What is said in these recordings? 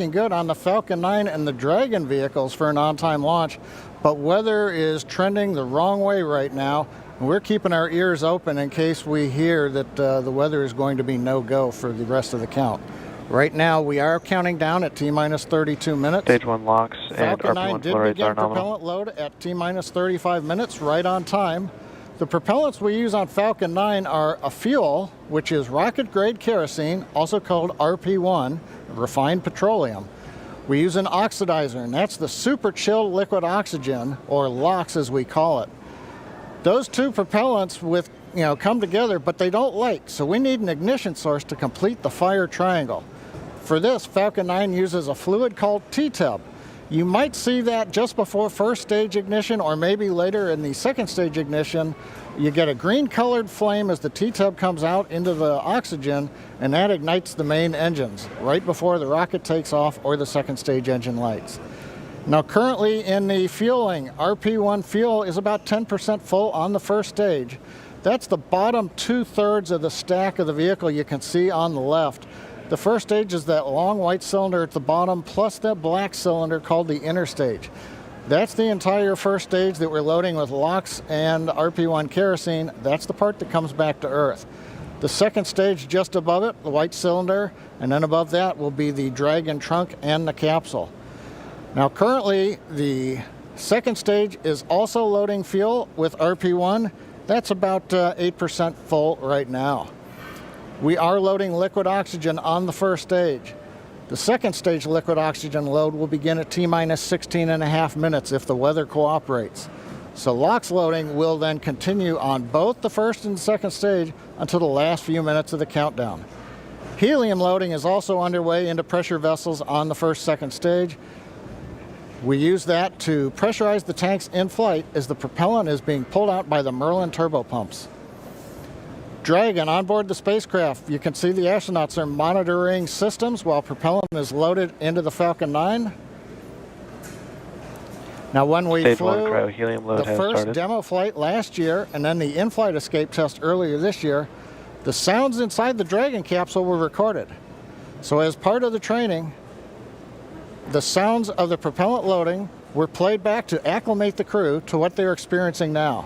good on the Falcon 9 and the Dragon vehicles for an on-time launch, but weather is trending the wrong way right now. We're keeping our ears open in case we hear that the weather is going to be no-go for the rest of the count. Right now, we are counting down at T-minus 32 minutes. Stage 1 locks and Falcon RP1 9 did flow rates begin are nominal. propellant load at T-minus 35 minutes, right on time. The propellants we use on Falcon 9 are a fuel, which is rocket-grade kerosene, also called RP1, refined petroleum. We use an oxidizer, and that's the super chilled liquid oxygen, or LOX as we call it. Those two propellants come together, but they don't light, so we need an ignition source to complete the fire triangle. For this, Falcon 9 uses a fluid called T-tub. You might see that just before first stage ignition, or maybe later in the second stage ignition. You get a green colored flame as the T-tub comes out into the oxygen, and that ignites the main engines right before the rocket takes off or the second stage engine lights. Now currently in the fueling, RP1 fuel is about 10% full on the first stage. That's the bottom 2/3 of the stack of the vehicle you can see on the left. The first stage is that long white cylinder at the bottom, plus that black cylinder called the inner stage. That's the entire first stage that we're loading with LOX and RP1 kerosene. That's the part that comes back to Earth. The second stage just above it, the white cylinder, and then above that will be the Dragon trunk and the capsule. Now currently, the second stage is also loading fuel with RP1. That's about 8% full right now. We are loading liquid oxygen on the first stage. The second stage liquid oxygen load will begin at T-minus 16.5 minutes if the weather cooperates. So LOX loading will then continue on both the first and second stage until the last few minutes of the countdown. Helium loading is also underway into pressure vessels on the second stage. We use that to pressurize the tanks in flight as the propellant is being pulled out by the Merlin turbopumps. Dragon on board the spacecraft. You can see the astronauts are monitoring systems while propellant is loaded into the Falcon 9. Now when we flew the first demo flight last year and then the in-flight escape test earlier this year, the sounds inside the Dragon capsule were recorded. So as part of the training, the sounds of the propellant loading were played back to acclimate the crew to what they're experiencing now.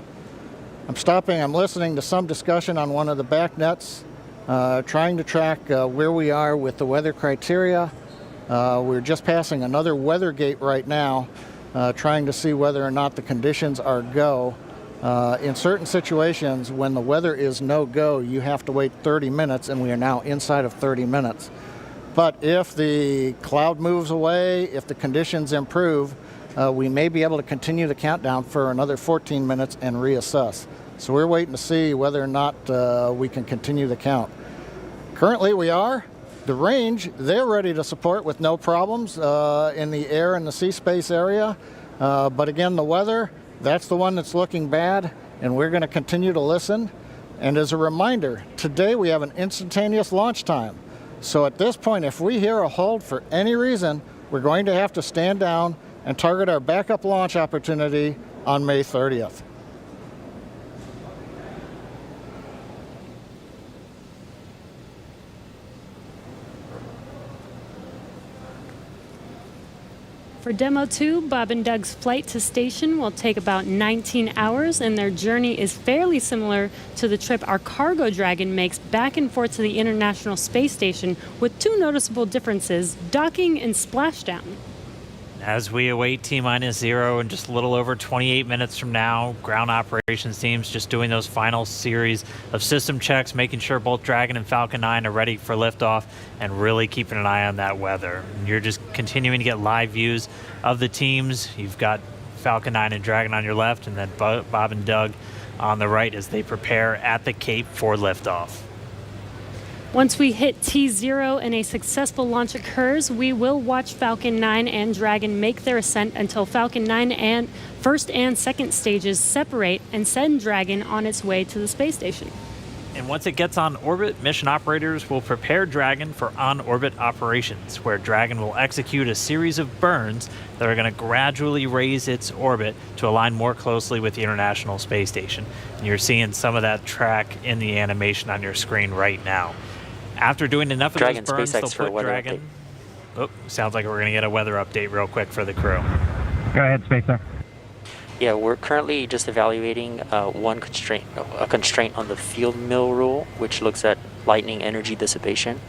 I'm listening to some discussion on one of the back nets, trying to track where we are with the weather criteria. We're just passing another weather gate right now, trying to see whether or not the conditions are go. In certain situations, when the weather is no go, you have to wait 30 minutes, and we are now inside of 30 minutes. But if the cloud moves away, if the conditions improve, we may be able to continue the countdown for another 14 minutes and reassess. So we're waiting to see whether or not we can continue the count. Currently we are. The range, they're ready to support with no problems in the air and the sea space area. But again, the weather, that's the one that's looking bad, and we're going to continue to listen. And as a reminder, today we have an instantaneous launch time. So at this point, if we hear a hold for any reason, we're going to have to stand down and target our backup launch opportunity on May 30th. For Demo-2, Bob and Doug's flight to station will take about 19 hours, and their journey is fairly similar to the trip our cargo Dragon makes back and forth to the International Space Station, with two noticeable differences: docking and splashdown. As we await T-minus 0 in just a little over 28 minutes from now, ground operations teams just doing those final series of system checks, making sure both Dragon and Falcon 9 are ready for liftoff, and really keeping an eye on that weather. And you're just continuing to get live views of the teams. You've got Falcon 9 and Dragon on your left, and then Bob and Doug on the right as they prepare at the Cape for liftoff. Once we hit T0 and a successful launch occurs, we will watch Falcon 9 and Dragon make their ascent until Falcon 9 and first and second stages separate and send Dragon on its way to the space station. And once it gets on orbit, mission operators will prepare Dragon for on-orbit operations, where Dragon will execute a series of burns that are going to gradually raise its orbit to align more closely with the International Space Station. And you're seeing some of that track in the animation on your screen right now. After doing enough of those burns, they'll put Dragon Oh, sounds like we're going to get a weather update real quick for the crew. Go ahead, Spacer. Yeah, we're currently just evaluating a constraint on the field mill rule, which looks at lightning energy dissipation.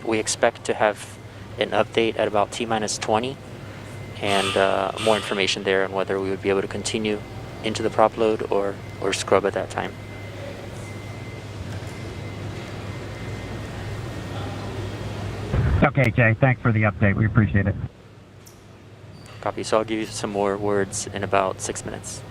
We expect to have an update at about T-minus 20, and more information there on whether we would be able to continue into the prop load or scrub at that time. Okay, Jay, thanks for the update. We appreciate it. Copy. So I'll give you some more words in about 6 minutes.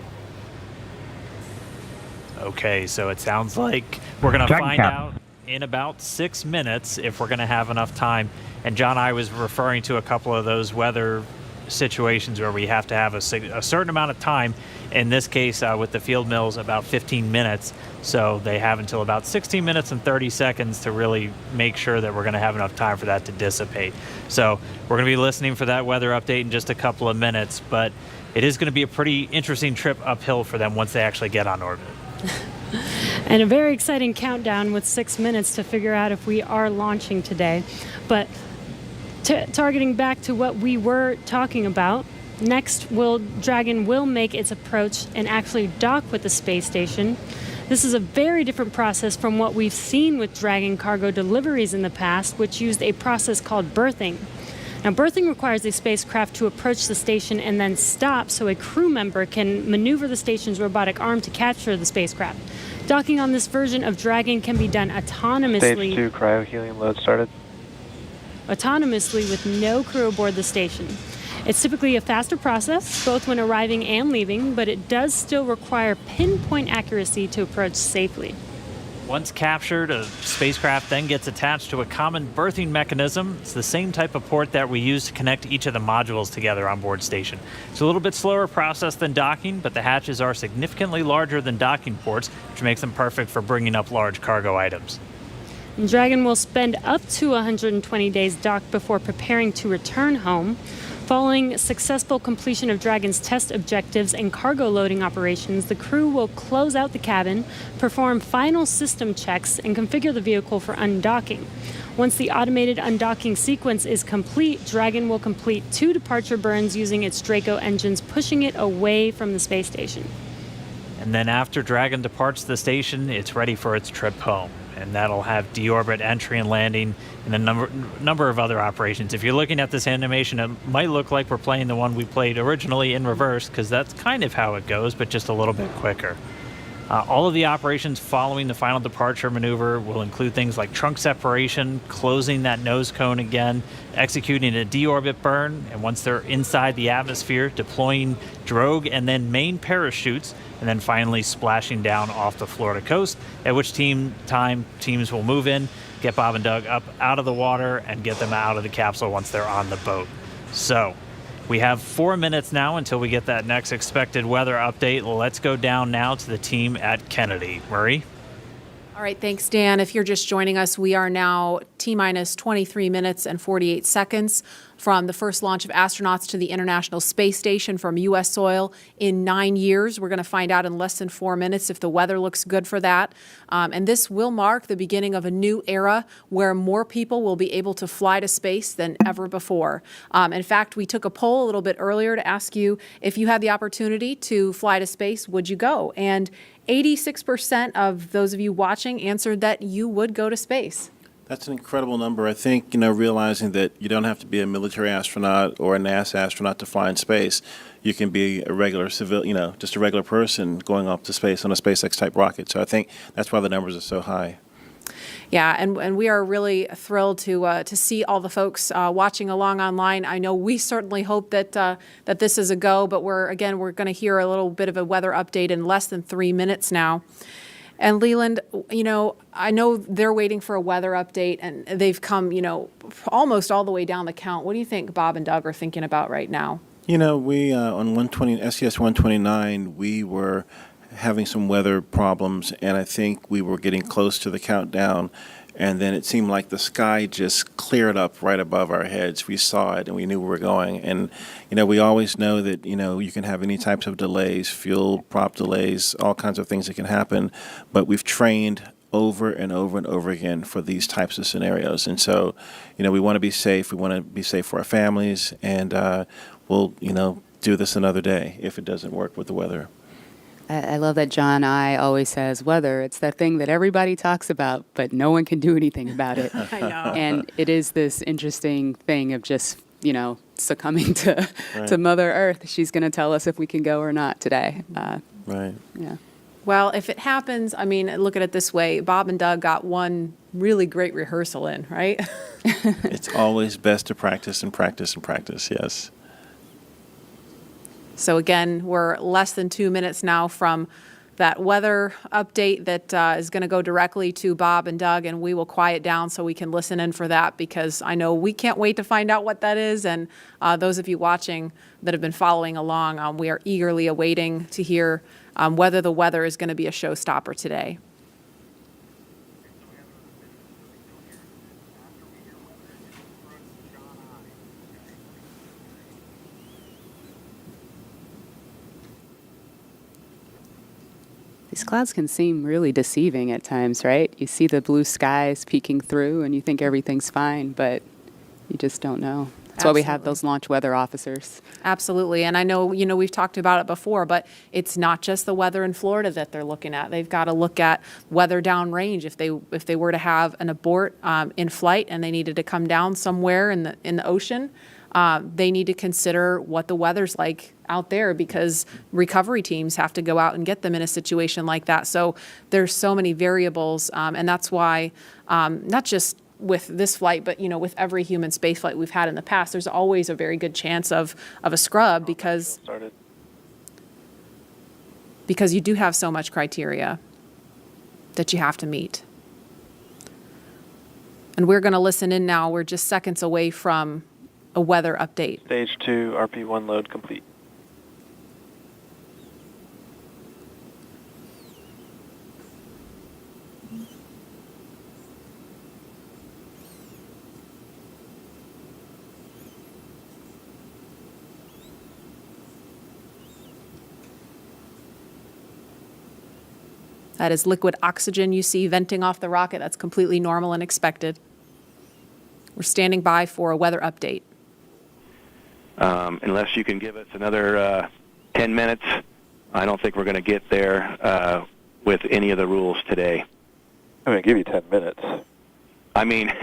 Okay, so it sounds like we're going to Dragon find Cap. out in about 6 minutes if we're going to have enough time. And John, I was referring to a couple of those weather situations where we have to have a certain amount of time. In this case, with the field mills, about 15 minutes. So they have until about 16 minutes and 30 seconds to really make sure that we're going to have enough time for that to dissipate. So we're going to be listening for that weather update in just a couple of minutes, but it is going to be a pretty interesting trip uphill for them once they actually get on orbit. And a very exciting countdown with 6 minutes to figure out if we are launching today. But targeting back to what we were talking about, next Dragon will make its approach and actually dock with the space station. This is a very different process from what we've seen with Dragon cargo deliveries in the past, which used a process called berthing. Now, berthing requires a spacecraft to approach the station and then stop so a crew member can maneuver the station's robotic arm to capture the spacecraft. Docking on this version of Dragon can be done autonomously. Stage 2 cryo-helium load started. Autonomously with no crew aboard the station. It's typically a faster process, both when arriving and leaving, but it does still require pinpoint accuracy to approach safely. Once captured, a spacecraft then gets attached to a common berthing mechanism. It's the same type of port that we use to connect each of the modules together on board station. It's a little bit slower process than docking, but the hatches are significantly larger than docking ports, which makes them perfect for bringing up large cargo items. And Dragon will spend up to 120 days docked before preparing to return home. Following successful completion of Dragon's test objectives and cargo loading operations, the crew will close out the cabin, perform final system checks, and configure the vehicle for undocking. Once the automated undocking sequence is complete, Dragon will complete 2 departure burns using its Draco engines, pushing it away from the space station. And then after Dragon departs the station, it's ready for its trip home. And that'll have deorbit entry and landing and a number of other operations. If you're looking at this animation, it might look like we're playing the one we played originally in reverse, because that's kind of how it goes, but just a little bit quicker. All of the operations following the final departure maneuver will include things like trunk separation, closing that nose cone again, executing a deorbit burn, and once they're inside the atmosphere, deploying drogue and then main parachutes, and then finally splashing down off the Florida coast, at which teams will move in, get Bob and Doug up out of the water, and get them out of the capsule once they're on the boat. So we have 4 minutes now until we get that next expected weather update. Let's go down now to the team at Kennedy. Murray? All right, thanks, Dan. If you're just joining us, we are now T-minus 23 minutes and 48 seconds from the first launch of astronauts to the International Space Station from U.S. soil in 9 years. We're going to find out in less than 4 minutes if the weather looks good for that. And this will mark the beginning of a new era where more people will be able to fly to space than ever before. In fact, we took a poll a little bit earlier to ask you if you had the opportunity to fly to space, would you go? And 86% of those of you watching answered that you would go to space. That's an incredible number. I think, realizing that you don't have to be a military astronaut or a NASA astronaut to fly in space. You can be a regular just a regular person going up to space on a SpaceX type rocket. So I think that's why the numbers are so high. Yeah, and we are really thrilled to see all the folks watching along online. I know we certainly hope that that this is a go, but we're going to hear a little bit of a weather update in less than 3 minutes now. And Leland, I know they're waiting for a weather update, and they've come, almost all the way down the count. What do you think Bob and Doug are thinking about right now? We on SES 129, we were having some weather problems, and I think we were getting close to the countdown, and then it seemed like the sky just cleared up right above our heads. We saw it, and we knew where we were going. And, we always know that, you can have any types of delays, fuel, prop delays, all kinds of things that can happen, but we've trained over and over and over again for these types of scenarios. And so, we want to be safe. We want to be safe for our families, and we'll, do this another day if it doesn't work with the weather. I love that John I always says weather. It's that thing that everybody talks about, but no one can do anything about it. I know. And it is this interesting thing of just, succumbing to Mother Earth. She's going to tell us if we can go or not today. Right. Yeah. Well, if it happens, I mean, look at it this way. Bob and Doug got one really great rehearsal in, right? It's always best to practice and practice and practice, yes. So again, we're less than 2 minutes now from that weather update that is going to go directly to Bob and Doug, and we will quiet down so we can listen in for that, because I know we can't wait to find out what that is. And those of you watching that have been following along, we are eagerly awaiting to hear whether the weather is going to be a showstopper today. These clouds can seem really deceiving at times, right? You see the blue skies peeking through and you think everything's fine, but you just don't know. That's why we have those launch weather officers. Absolutely. And I know, we've talked about it before, but it's not just the weather in Florida that they're looking at. They've got to look at weather downrange. If they were to have an abort in flight and they needed to come down somewhere in the ocean, they need to consider what the weather's like out there, because recovery teams have to go out and get them in a situation like that. So there's so many variables, and that's why not just with this flight, but with every human space flight we've had in the past, there's always a very good chance of a scrub, because you do have so much criteria that you have to meet. And we're going to listen in now. We're just seconds away from a weather update. Stage 2, RP1 load complete. That is liquid oxygen you see venting off the rocket. That's completely normal and expected. We're standing by for a weather update. Unless you can give us another 10 minutes, I don't think we're going to get there with any of the rules today. I'm going to give you 10 minutes. I mean,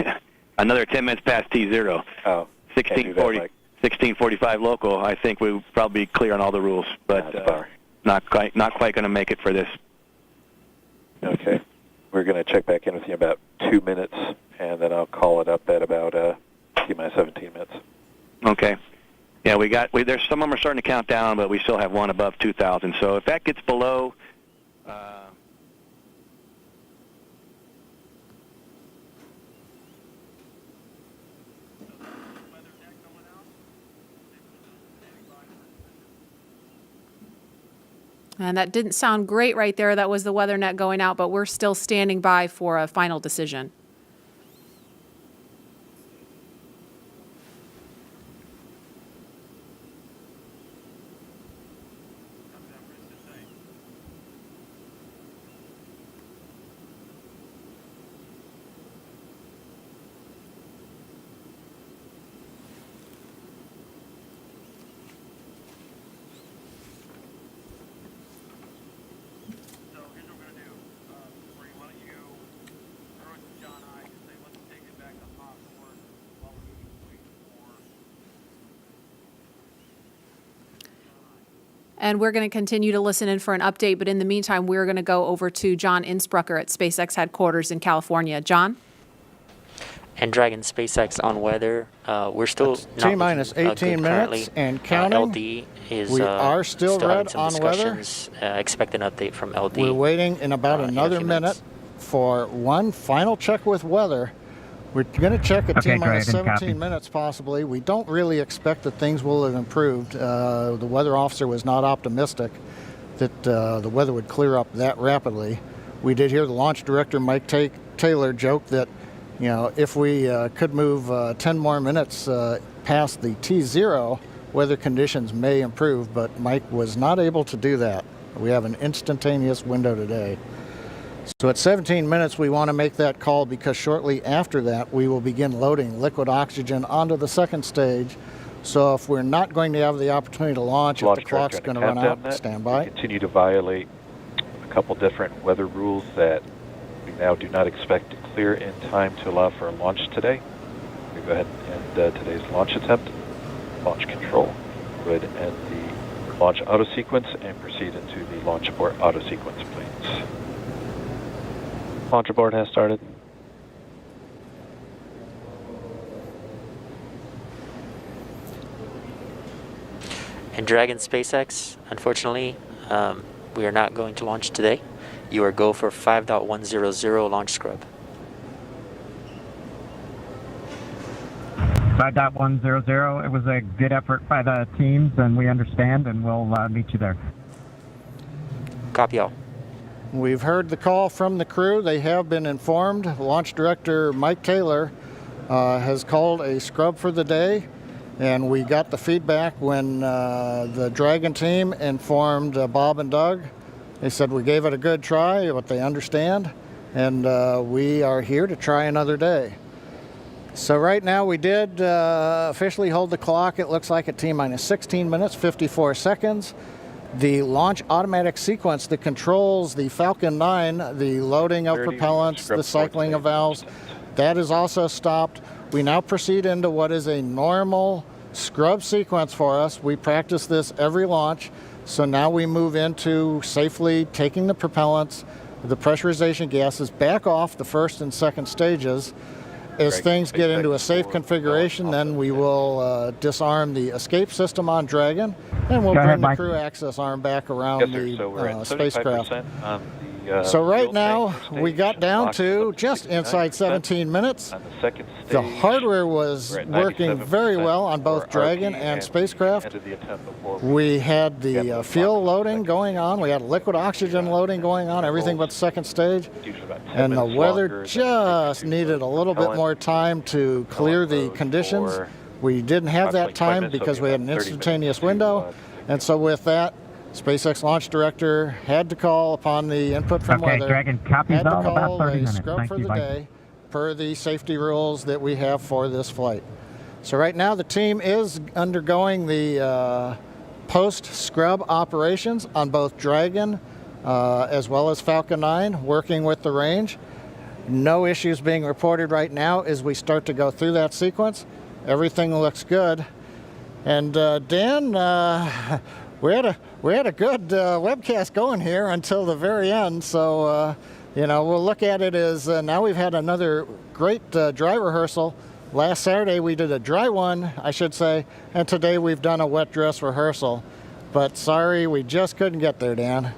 another 10 minutes past T0. Oh, 16:45 local. I think we'll probably be clear on all the rules, but not quite going to make it for this. Okay. We're going to check back in with you in about 2 minutes, and then I'll call it up at about T-minus 17 minutes. Okay. Yeah, there's some of them are starting to count down, but we still have one above 2,000. So if that gets below, And that didn't sound great right there. That was the weather net going out, but we're still standing by for a final decision. And we're going to continue to listen in for an update, but in the meantime, we're going to go over to John Innsbrucker at SpaceX headquarters in California. John? And Dragon SpaceX on weather, we're still T-minus 18 minutes and counting. LD is we are still having red some on weather. Expect an update from LD. We're waiting in about another few minute minutes. for one final check with weather. We're going to check at Okay, T-minus go ahead and 17 copy. minutes possibly. We don't really expect that things will have improved. The weather officer was not optimistic that the weather would clear up that rapidly. We did hear the launch director, Mike Taylor, joke that, if we could move 10 more minutes past the T0, weather conditions may improve, but Mike was not able to do that. We have an instantaneous window today. So at 17 minutes, we want to make that call because shortly after that, we will begin loading liquid oxygen onto the second stage. So if we're not going to have the opportunity to launch, if the clock's going to run out, stand by. We continue to violate a couple different weather rules that we now do not expect to clear in time to allow for a launch today. We go ahead and end today's launch attempt. Launch control would end the launch auto sequence and proceed into the launch abort auto sequence, please. Launch abort has started. And Dragon SpaceX, unfortunately, we are not going to launch today. You are go for 5.100 launch scrub. 5.100. It was a good effort by the teams, and we understand, and we'll meet you there. Copy all. We've heard the call from the crew. They have been informed. Launch Director Mike Taylor has called a scrub for the day, and we got the feedback when the Dragon team informed Bob and Doug. They said we gave it a good try, but they understand, and we are here to try another day. So right now we did officially hold the clock. It looks like at T-minus 16 minutes, 54 seconds. The launch automatic sequence that controls the Falcon 9, the loading of propellants, the cycling of valves, that is also stopped. We now proceed into what is a normal scrub sequence for us. We practice this every launch. So now we move into safely taking the propellants, the pressurization gases back off the first and second stages. As things get into a safe configuration, then we will disarm the escape system on Dragon, and we'll bring the crew access arm back around the spacecraft. So right now, we got down to just inside 17 minutes. The hardware was working very well on both Dragon and spacecraft. We had the fuel loading going on. We had liquid oxygen loading going on, everything but second stage. And the weather just needed a little bit more time to clear the conditions. We didn't have that time because we had an instantaneous window. And so with that, SpaceX launch director had to call upon the input from weather. Dragon, copies had to all, call about 30 a minutes. scrub Thank for you, the Mike. day per the safety rules that we have for this flight. So right now the team is undergoing the post-scrub operations on both Dragon as well as Falcon 9, working with the range. No issues being reported right now as we start to go through that sequence. Everything looks good. And Dan, we had a good webcast going here until the very end. So, we'll look at it as now we've had another great dry rehearsal. Last Saturday we did a dry one, I should say, and today we've done a wet dress rehearsal. But sorry, we just couldn't get there, Dan.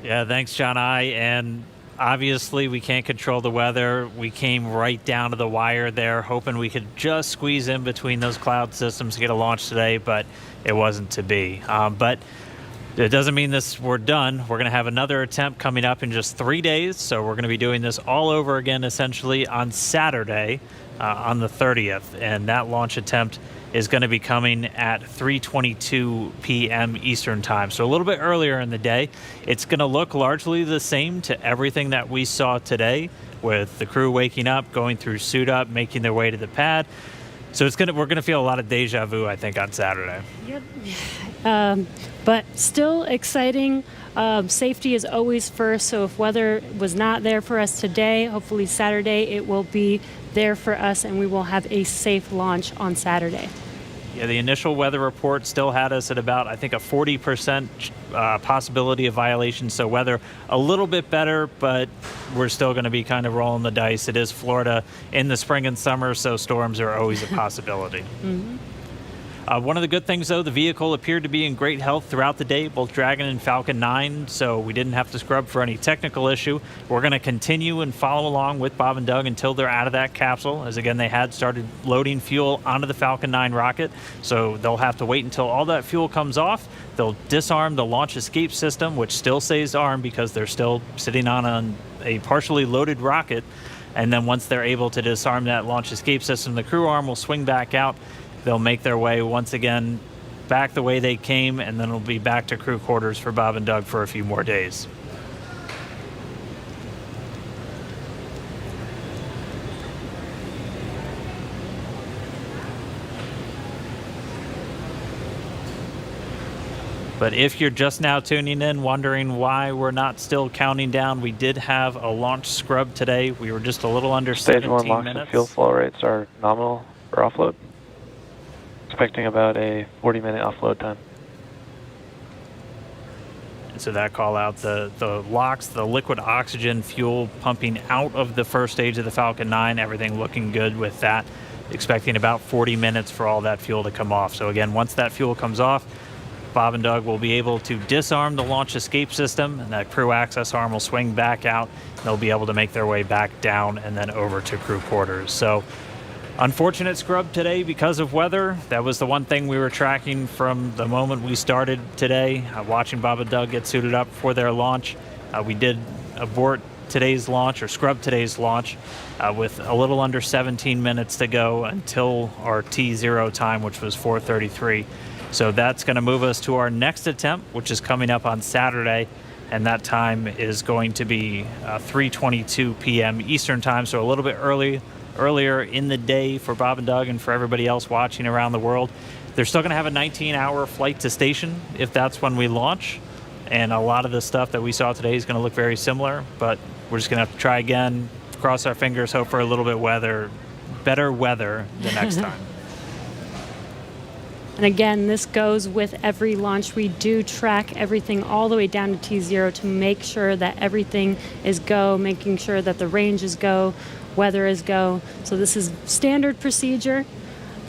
Yeah, thanks, John I. And obviously, we can't control the weather. We came right down to the wire there, hoping we could just squeeze in between those cloud systems to get a launch today, but it wasn't to be. But it doesn't mean we're done. We're going to have another attempt coming up in just 3 days, so we're going to be doing this all over again, essentially, on Saturday, on the 30th, and that launch attempt is going to be coming at 3:22 p.m. Eastern Time, so a little bit earlier in the day. It's going to look largely the same to everything that we saw today, with the crew waking up, going through suit up, making their way to the pad. So we're going to feel a lot of deja vu, I think, on Saturday. Yep. But still exciting. Safety is always first, so if weather was not there for us today, hopefully Saturday it will be there for us and we will have a safe launch on Saturday. Yeah, the initial weather report still had us at about, I think, a 40% possibility of violation. So weather a little bit better, but we're still going to be kind of rolling the dice. It is Florida in the spring and summer, so storms are always a possibility. Mm-hmm. One of the good things, though, the vehicle appeared to be in great health throughout the day, both Dragon and Falcon 9, so we didn't have to scrub for any technical issue. We're going to continue and follow along with Bob and Doug until they're out of that capsule, as again, they had started loading fuel onto the Falcon 9 rocket, so they'll have to wait until all that fuel comes off. They'll disarm the launch escape system, which still stays armed because they're still sitting on a partially loaded rocket, and then once they're able to disarm that launch escape system, the crew arm will swing back out. They'll make their way once again back the way they came, and then it'll be back to crew quarters for Bob and Doug for a few more days. But if you're just now tuning in, wondering why we're not still counting down, we did have a launch scrub today. We were just a little under Stage 17 1 LOX minutes. and fuel flow rates are nominal for offload. Expecting about a 40-minute offload time. And so that call out, the LOX, the liquid oxygen fuel pumping out of the first stage of the Falcon 9, everything looking good with that. Expecting about 40 minutes for all that fuel to come off. So again, once that fuel comes off, Bob and Doug will be able to disarm the launch escape system, and that crew access arm will swing back out. They'll be able to make their way back down and then over to crew quarters. So unfortunate scrub today because of weather. That was the one thing we were tracking from the moment we started today, watching Bob and Doug get suited up for their launch. We did abort today's launch, or scrub today's launch, with a little under 17 minutes to go until our T0 time, which was 4:33. So that's going to move us to our next attempt, which is coming up on Saturday, and that time is going to be 3:22 p.m. Eastern time, so a little bit earlier in the day for Bob and Doug and for everybody else watching around the world. They're still going to have a 19-hour flight to station if that's when we launch, and a lot of the stuff that we saw today is going to look very similar, but we're just going to have to try again, cross our fingers, hope for a little bit better weather the next time. And again, this goes with every launch. We do track everything all the way down to T0 to make sure that everything is go, making sure that the range is go, weather is go. So this is standard procedure.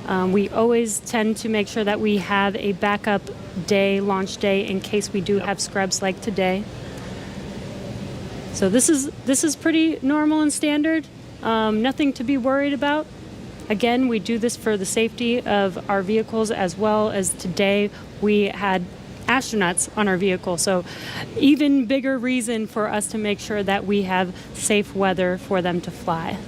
We always tend to make sure that we have a backup day, launch day, in case we do have scrubs like today. So this is pretty normal and standard. Nothing to be worried about. Again, we do this for the safety of our vehicles, as well as today we had astronauts on our vehicle. So even bigger reason for us to make sure that we have safe weather for them to fly.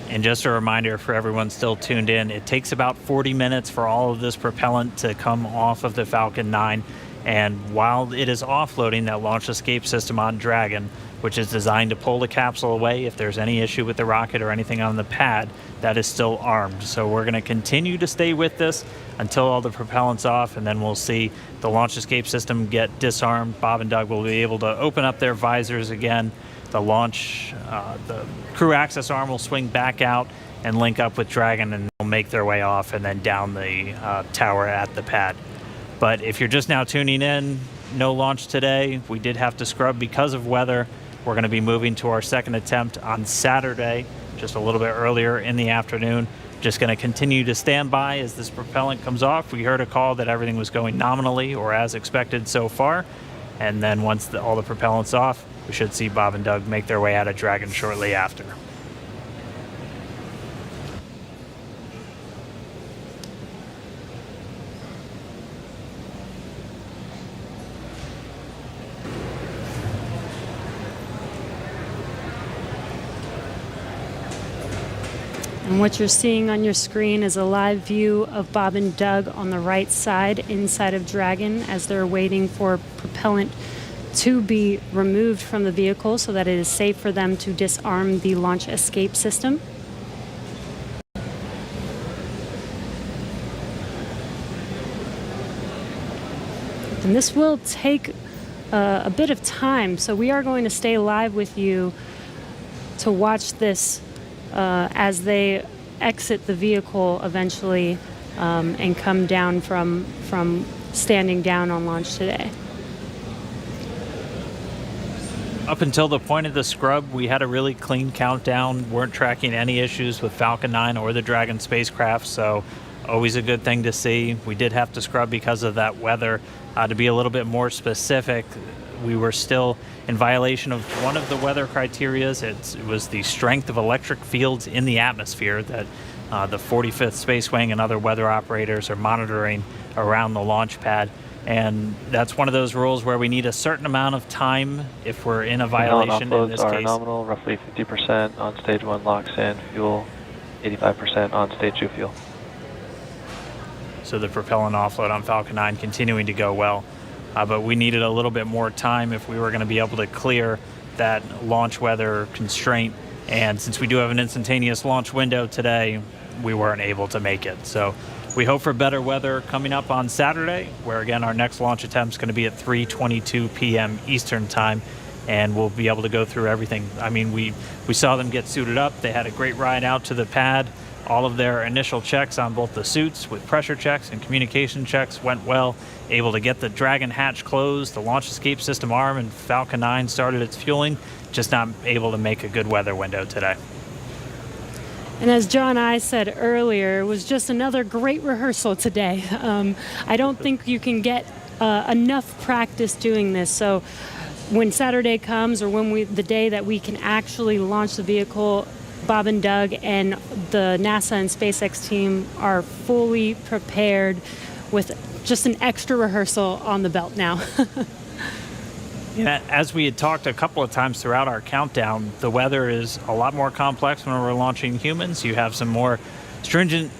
And just a reminder for everyone still tuned in, it takes about 40 minutes for all of this propellant to come off of the Falcon 9. And while it is offloading that launch escape system on Dragon, which is designed to pull the capsule away if there's any issue with the rocket or anything on the pad, that is still armed. So we're going to continue to stay with this until all the propellant's off, and then we'll see the launch escape system get disarmed. Bob and Doug will be able to open up their visors again. The crew access arm will swing back out and link up with Dragon, and they'll make their way off and then down the tower at the pad. But if you're just now tuning in, no launch today. We did have to scrub because of weather. We're going to be moving to our second attempt on Saturday, just a little bit earlier in the afternoon. Just going to continue to stand by as this propellant comes off. We heard a call that everything was going nominally or as expected so far. And then once all the propellant's off, we should see Bob and Doug make their way out of Dragon shortly after. And what you're seeing on your screen is a live view of Bob and Doug on the right side inside of Dragon as they're waiting for propellant to be removed from the vehicle so that it is safe for them to disarm the launch escape system. And this will take a bit of time, so we are going to stay live with you to watch this as they exit the vehicle eventually and come down from standing down on launch today. Up until the point of the scrub, we had a really clean countdown, weren't tracking any issues with Falcon 9 or the Dragon spacecraft, so always a good thing to see. We did have to scrub because of that weather. To be a little bit more specific, we were still in violation of one of the weather criterias. It was the strength of electric fields in the atmosphere that the 45th Space Wing and other weather operators are monitoring around the launch pad. And that's one of those rules where we need a certain amount of time if we're in a violation. In this offloads are case, nominal, roughly 50% on stage 1 LOX and fuel, 85% on stage 2 fuel. So the propellant offload on Falcon 9 continuing to go well. But we needed a little bit more time if we were going to be able to clear that launch weather constraint. And since we do have an instantaneous launch window today, we weren't able to make it. So we hope for better weather coming up on Saturday, where again our next launch attempt is going to be at 3:22 p.m. Eastern time, and we'll be able to go through everything. I mean, we saw them get suited up. They had a great ride out to the pad. All of their initial checks on both the suits with pressure checks and communication checks went well. Able to get the Dragon hatch closed, the launch escape system arm, and Falcon 9 started its fueling. Just not able to make a good weather window today. And as John I said earlier, it was just another great rehearsal today. I don't think you can get enough practice doing this. So when Saturday comes, or when the day that we can actually launch the vehicle, Bob and Doug and the NASA and SpaceX team are fully prepared with just an extra rehearsal on the belt now. Yeah, as we had talked a couple of times throughout our countdown, the weather is a lot more complex when we're launching humans. You have some more stringent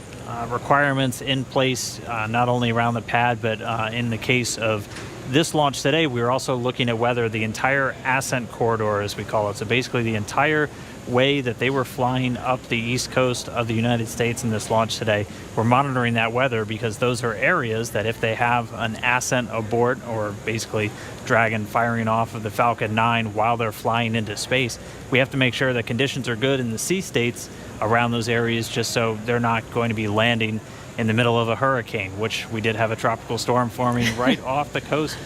requirements in place, not only around the pad, but in the case of this launch today, we were also looking at whether the entire ascent corridor, as we call it, so basically the entire way that they were flying up the east coast of the United States in this launch today, we're monitoring that weather because those are areas that if they have an ascent abort, or basically Dragon firing off of the Falcon 9 while they're flying into space, we have to make sure that conditions are good in the sea states around those areas, just so they're not going to be landing in the middle of a hurricane, which we did have a tropical storm forming right off the coast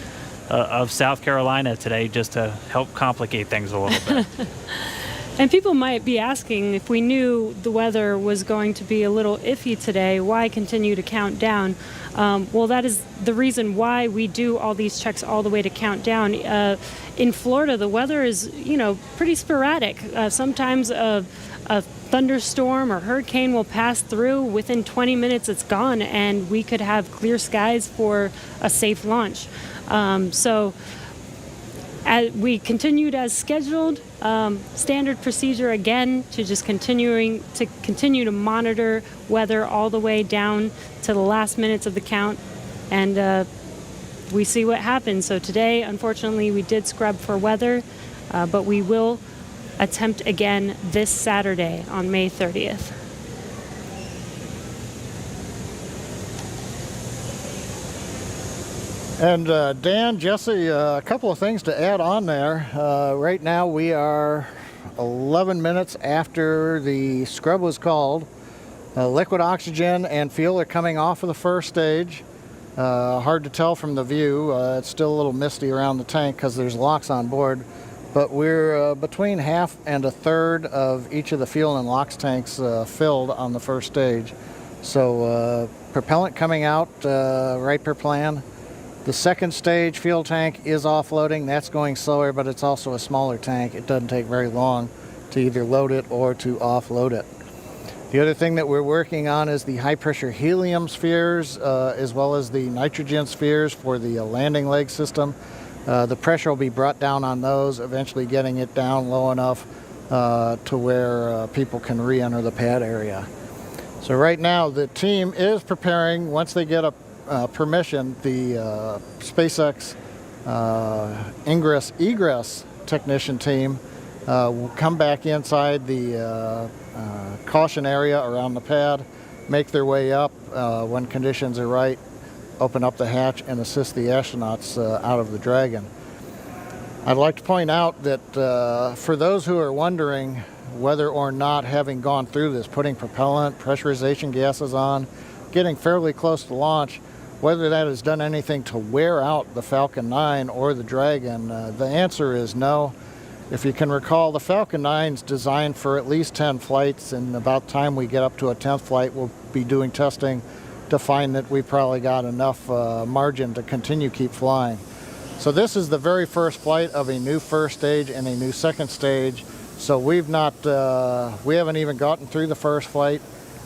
of South Carolina today, just to help complicate things a little bit. And people might be asking, if we knew the weather was going to be a little iffy today, why continue to count down? Well, that is the reason why we do all these checks all the way to countdown. In Florida, the weather is, pretty sporadic. Sometimes a thunderstorm or hurricane will pass through. Within 20 minutes, it's gone, and we could have clear skies for a safe launch. We continued as scheduled. Standard procedure again to just continue to monitor weather all the way down to the last minutes of the count, and we see what happens. So today, unfortunately, we did scrub for weather, but we will attempt again this Saturday on May 30th. And Dan, Jesse, a couple of things to add on there. Right now we are 11 minutes after the scrub was called. Liquid oxygen and fuel are coming off of the first stage. Hard to tell from the view. It's still a little misty around the tank because there's locks on board. But we're between half and a third of each of the fuel and LOX tanks filled on the first stage. So propellant coming out right per plan. The second stage fuel tank is offloading. That's going slower, but it's also a smaller tank. It doesn't take very long to either load it or to offload it. The other thing that we're working on is the high pressure helium spheres, as well as the nitrogen spheres for the landing leg system. The pressure will be brought down on those, eventually getting it down low enough to where people can re-enter the pad area. So right now the team is preparing, once they get a permission, the SpaceX ingress-egress technician team will come back inside the caution area around the pad, make their way up when conditions are right, open up the hatch and assist the astronauts out of the Dragon. I'd like to point out that for those who are wondering whether or not, having gone through this, putting propellant, pressurization gases on, getting fairly close to launch, whether that has done anything to wear out the Falcon 9 or the Dragon, the answer is no. If you can recall, the Falcon 9 is designed for at least 10 flights, and about the time we get up to a 10th flight, we'll be doing testing to find that we probably got enough margin to continue keep flying. So this is the very first flight of a new first stage and a new second stage. So we haven't even gotten through the first flight.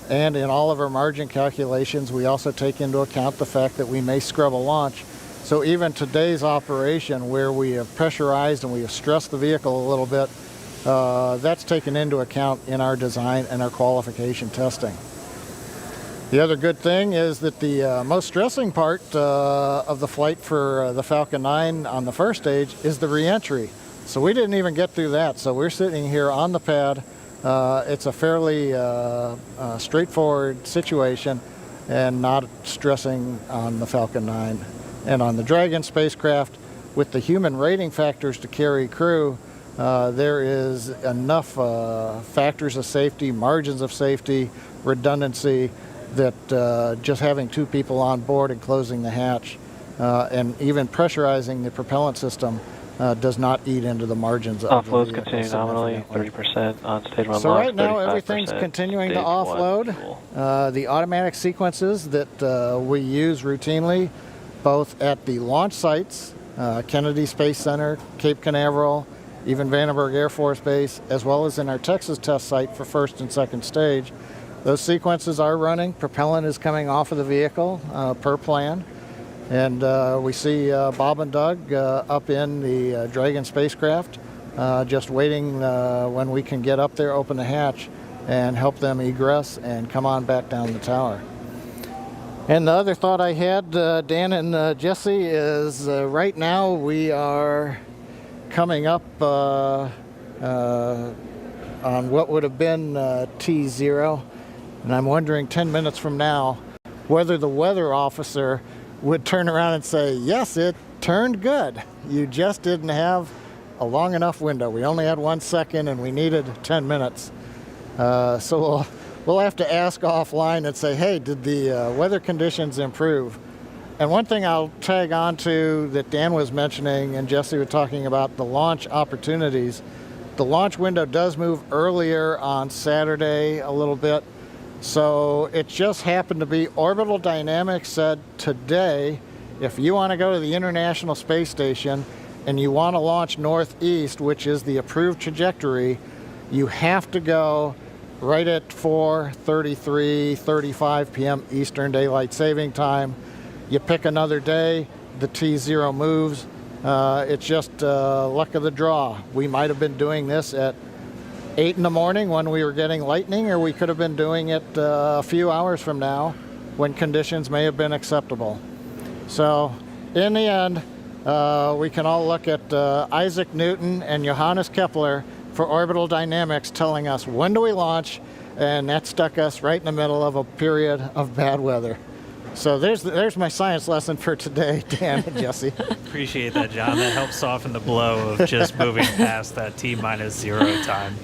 And in all of our margin calculations, we also take into account the fact that we may scrub a launch. So even today's operation, where we have pressurized and we have stressed the vehicle a little bit, that's taken into account in our design and our qualification testing. The other good thing is that the most stressing part of the flight for the Falcon 9 on the first stage is the re-entry. So we didn't even get through that. So we're sitting here on the pad. It's a fairly straightforward situation. and not stressing on the Falcon 9. And on the Dragon spacecraft, with the human rating factors to carry crew, there is enough factors of safety, margins of safety, redundancy, that just having 2 people on board and closing the hatch and even pressurizing the propellant system does not eat into the margins of the Offloads vehicle continue nominally, significantly. 30% on stage 1 So launch, right now 35% everything's continuing to stage 1 offload. fuel. The automatic sequences that we use routinely, both at the launch sites, Kennedy Space Center, Cape Canaveral, even Vandenberg Air Force Base, as well as in our Texas test site for first and second stage. Those sequences are running. Propellant is coming off of the vehicle per plan. And we see Bob and Doug up in the Dragon spacecraft, just waiting when we can get up there, open the hatch, and help them egress and come on back down the tower. And the other thought I had, Dan and Jesse, is right now we are coming up on what would have been T0, and I'm wondering 10 minutes from now whether the weather officer would turn around and say, yes, it turned good. You just didn't have a long enough window. We only had 1 second and we needed 10 minutes. So we'll have to ask offline and say, hey, did the weather conditions improve? And one thing I'll tag on to that Dan was mentioning and Jesse was talking about, the launch opportunities. The launch window does move earlier on Saturday a little bit. So it just happened to be Orbital Dynamics said today, if you want to go to the International Space Station and you want to launch northeast, which is the approved trajectory, you have to go right at 4:35 p.m. Eastern Daylight Saving Time. You pick another day, the T0 moves. It's just luck of the draw. We might have been doing this at 8 in the morning when we were getting lightning, or we could have been doing it a few hours from now when conditions may have been acceptable. So in the end, we can all look at Isaac Newton and Johannes Kepler for orbital dynamics telling us when do we launch, and that stuck us right in the middle of a period of bad weather. So there's my science lesson for today, Dan and Jesse. Appreciate that, John. That helps soften the blow of just moving past that T-0 time.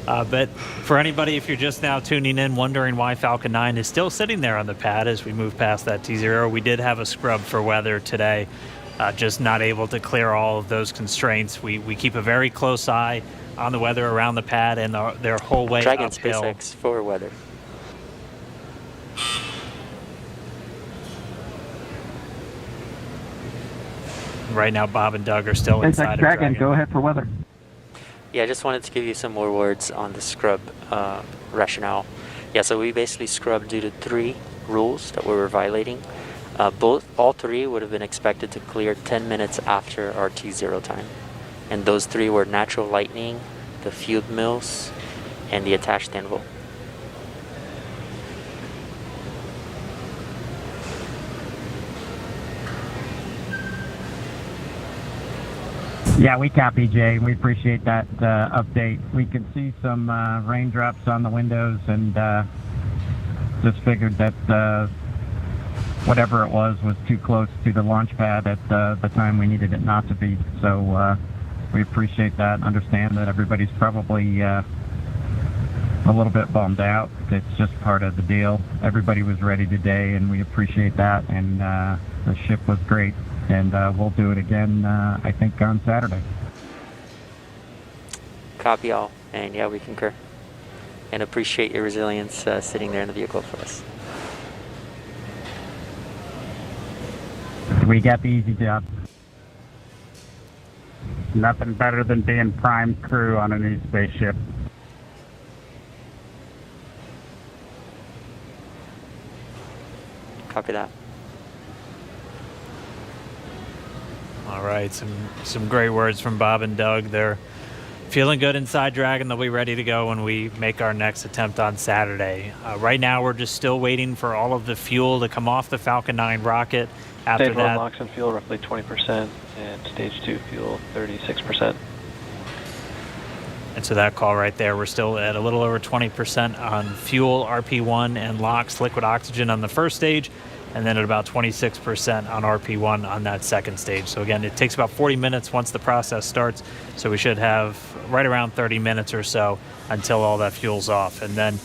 But for anybody, if you're just now tuning in, wondering why Falcon 9 is still sitting there on the pad as we move past that T0, we did have a scrub for weather today, just not able to clear all of those constraints. We keep a very close eye on the weather around the pad and their whole way Dragon uphill. SpaceX for weather. Right now, Bob and Doug are still inside of Dragon. Go ahead for weather. Yeah, I just wanted to give you some more words on the scrub rationale. Yeah, so we basically scrubbed due to 3 rules that we were violating. All 3 would have been expected to clear 10 minutes after our T0 time. And those 3 were natural lightning, the fuel mills, and the attached anvil. Yeah, we copy, Jay. We appreciate that update. We could see some raindrops on the windows and just figured that whatever it was too close to the launch pad at the time we needed it not to be. So we appreciate that and understand that everybody's probably a little bit bummed out. It's just part of the deal. Everybody was ready today, and we appreciate that. And the ship was great. And we'll do it again, I think, on Saturday. Copy all. And yeah, we concur. And appreciate your resilience sitting there in the vehicle for us. We got the easy job. Nothing better than being prime crew on a new spaceship. Copy that. All right, some great words from Bob and Doug. They're feeling good inside Dragon. They'll be ready to go when we make our next attempt on Saturday. Right now, we're just still waiting for all of the fuel to come off the Falcon 9 rocket. After Stage 1 that, LOX and fuel roughly 20%, and Stage 2 fuel 36%. And so that call right there, we're still at a little over 20% on fuel, RP1, and LOX, liquid oxygen, on the first stage, and then at about 26% on RP1 on that second stage. So again, it takes about 40 minutes once the process starts, so we should have right around 30 minutes or so until all that fuel's off. And then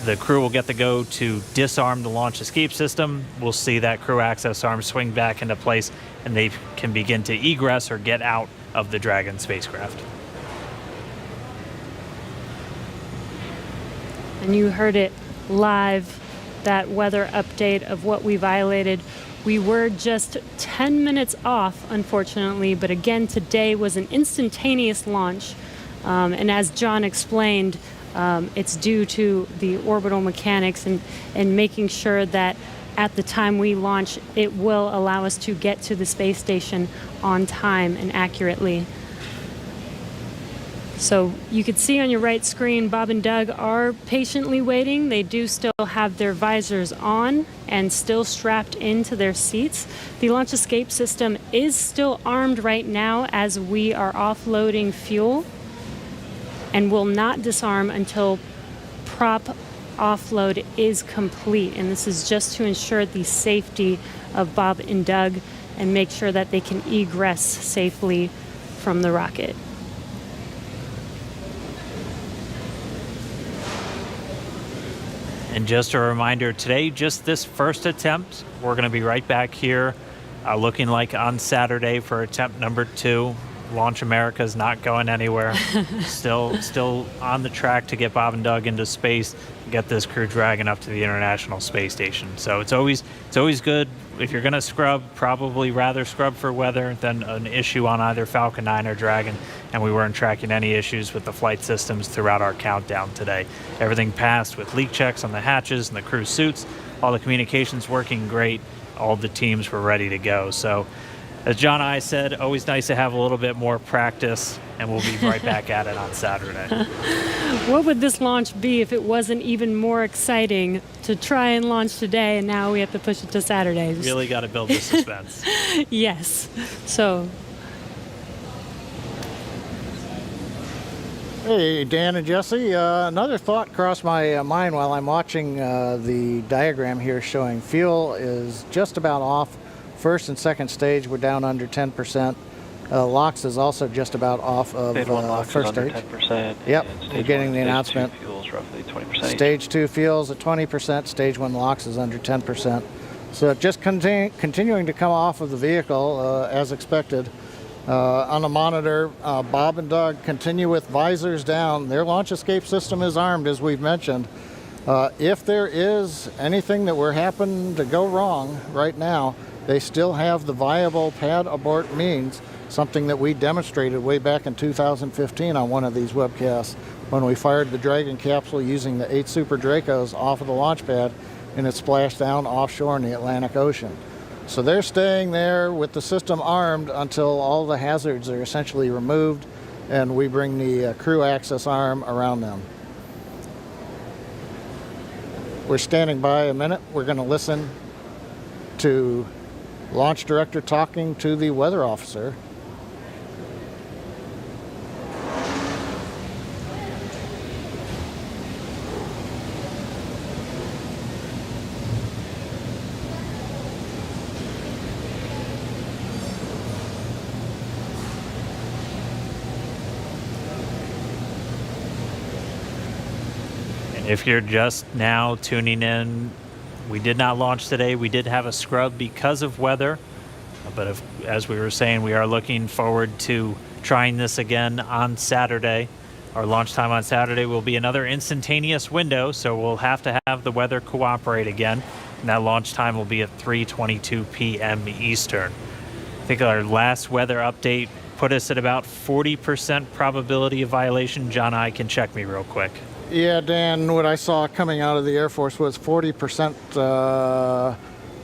the crew will get the go to disarm the launch escape system. We'll see that crew access arm swing back into place, and they can begin to egress or get out of the Dragon spacecraft. And you heard it live, that weather update of what we violated. We were just 10 minutes off, unfortunately, but again, today was an instantaneous launch. And as John explained, it's due to the orbital mechanics and making sure that at the time we launch, it will allow us to get to the space station on time and accurately. So you can see on your right screen, Bob and Doug are patiently waiting. They do still have their visors on and still strapped into their seats. The launch escape system is still armed right now as we are offloading fuel, and will not disarm until prop offload is complete. And this is just to ensure the safety of Bob and Doug and make sure that they can egress safely from the rocket. And just a reminder, today, just this first attempt, we're going to be right back here looking like on Saturday for attempt number 2. Launch America is not going anywhere. still on the track to get Bob and Doug into space, get this Crew Dragon up to the International Space Station. So it's always good. If you're going to scrub, probably rather scrub for weather than an issue on either Falcon 9 or Dragon. And we weren't tracking any issues with the flight systems throughout our countdown today. Everything passed with leak checks on the hatches and the crew suits. All the communications working great. All the teams were ready to go. So as John and I said, always nice to have a little bit more practice, and we'll be right back at it on Saturday. What would this launch be if it wasn't even more exciting to try and launch today, and now we have to push it to Saturday? Really got to build the suspense. Yes. So. Hey, Dan and Jesse. Another thought crossed my mind while I'm watching the diagram here showing fuel is just about off. First and second stage, we're down under 10%. LOX is also just about off of first stage. 10%. Yep, and we're getting the announcement. Stage 2 fuels roughly 20%. Stage 2 fuels at 20%. Stage 1 LOX is under 10%. So just continuing to come off of the vehicle as expected. On the monitor, Bob and Doug continue with visors down. Their launch escape system is armed, as we've mentioned. If there is anything that were happen to go wrong right now, they still have the viable pad abort means, something that we demonstrated way back in 2015 on one of these webcasts when we fired the Dragon capsule using the 8 Super Dracos off of the launch pad and it splashed down offshore in the Atlantic Ocean. So they're staying there with the system armed until all the hazards are essentially removed and we bring the crew access arm around them. We're standing by a minute. We're going to listen to Launch Director talking to the weather officer. If you're just now tuning in, we did not launch today. We did have a scrub because of weather, but as we were saying, we are looking forward to trying this again on Saturday. Our launch time on Saturday will be another instantaneous window, so we'll have to have the weather cooperate again, and that launch time will be at 3:22 p.m. Eastern. I think our last weather update put us at about 40% probability of violation. John and I can check me real quick. Yeah, Dan, what I saw coming out of the Air Force was 40%